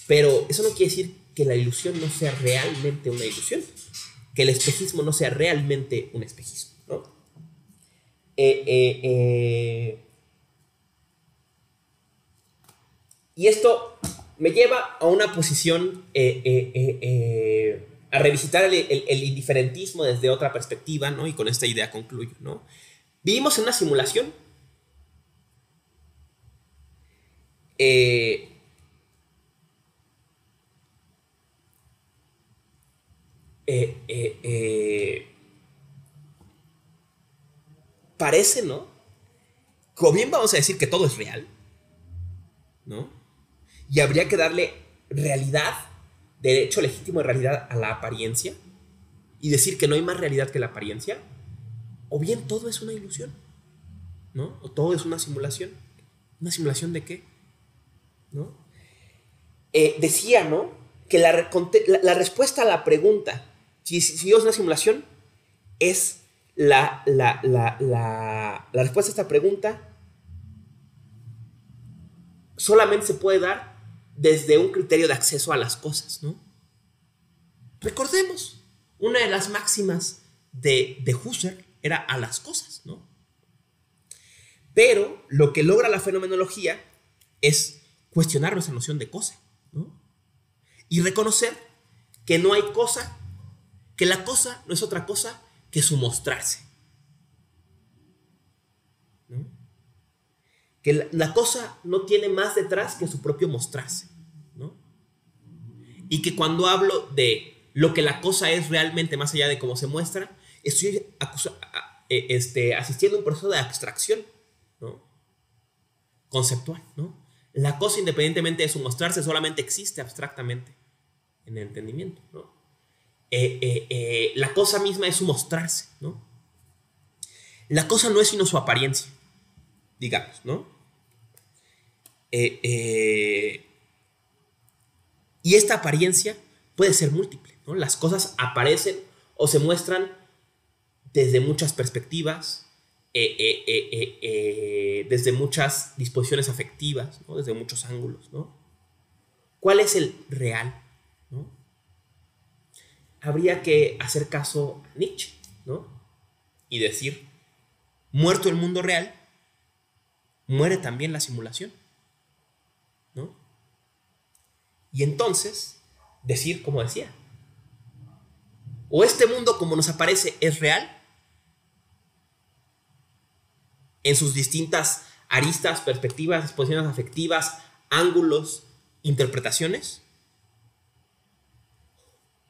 S1: Pero eso no quiere decir que la ilusión no sea realmente una ilusión, que el espejismo no sea realmente un espejismo, ¿no? Y esto me lleva a una posición, a revisitar el indiferentismo desde otra perspectiva, ¿no? Y con esta idea concluyo, ¿no? Vivimos en una simulación. Parece, ¿no? Como bien vamos a decir que todo es real, ¿no? Y habría que darle realidad, derecho legítimo de realidad a la apariencia y decir que no hay más realidad que la apariencia, o bien todo es una ilusión, ¿no? O todo es una simulación. ¿Una simulación de qué? ¿No? Decía, ¿no? Que la respuesta a la pregunta, si Dios es una simulación, es la respuesta a esta pregunta solamente se puede dar desde un criterio de acceso a las cosas, ¿no? Recordemos, una de las máximas de Husserl era a las cosas, ¿no? Pero lo que logra la fenomenología es cuestionar nuestra noción de cosa, ¿no? Y reconocer que no hay cosa, que la cosa no es otra cosa que su mostrarse, ¿no? Que la cosa no tiene más detrás que su propio mostrarse, ¿no? Y que cuando hablo de lo que la cosa es realmente más allá de cómo se muestra, estoy asistiendo a un proceso de abstracción, ¿no? Conceptual, ¿no? La cosa, independientemente de su mostrarse, solamente existe abstractamente en el entendimiento, ¿no? La cosa misma es su mostrarse, ¿no? La cosa no es sino su apariencia, digamos, ¿no? Y esta apariencia puede ser múltiple, ¿no? Las cosas aparecen o se muestran desde muchas perspectivas, desde muchas disposiciones afectivas, ¿no? Desde muchos ángulos, ¿no? ¿Cuál es el real? ¿No? Habría que hacer caso a Nietzsche, ¿no? Y decir, muerto el mundo real, muere también la simulación, ¿no? Y entonces, decir, como decía, o este mundo como nos aparece es real, en sus distintas aristas, perspectivas, disposiciones afectivas, ángulos, interpretaciones,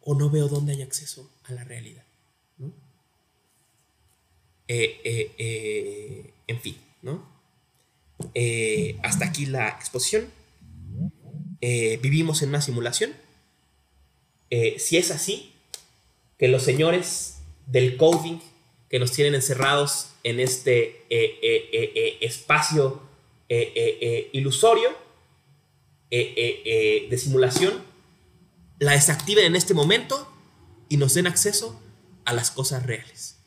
S1: o no veo dónde hay acceso a la realidad, ¿no? En fin, ¿no? Hasta aquí la exposición. Vivimos en una simulación. Si es así, que los señores del coding que nos tienen encerrados en este espacio ilusorio de simulación, la desactiven en este momento y nos den acceso a las cosas reales.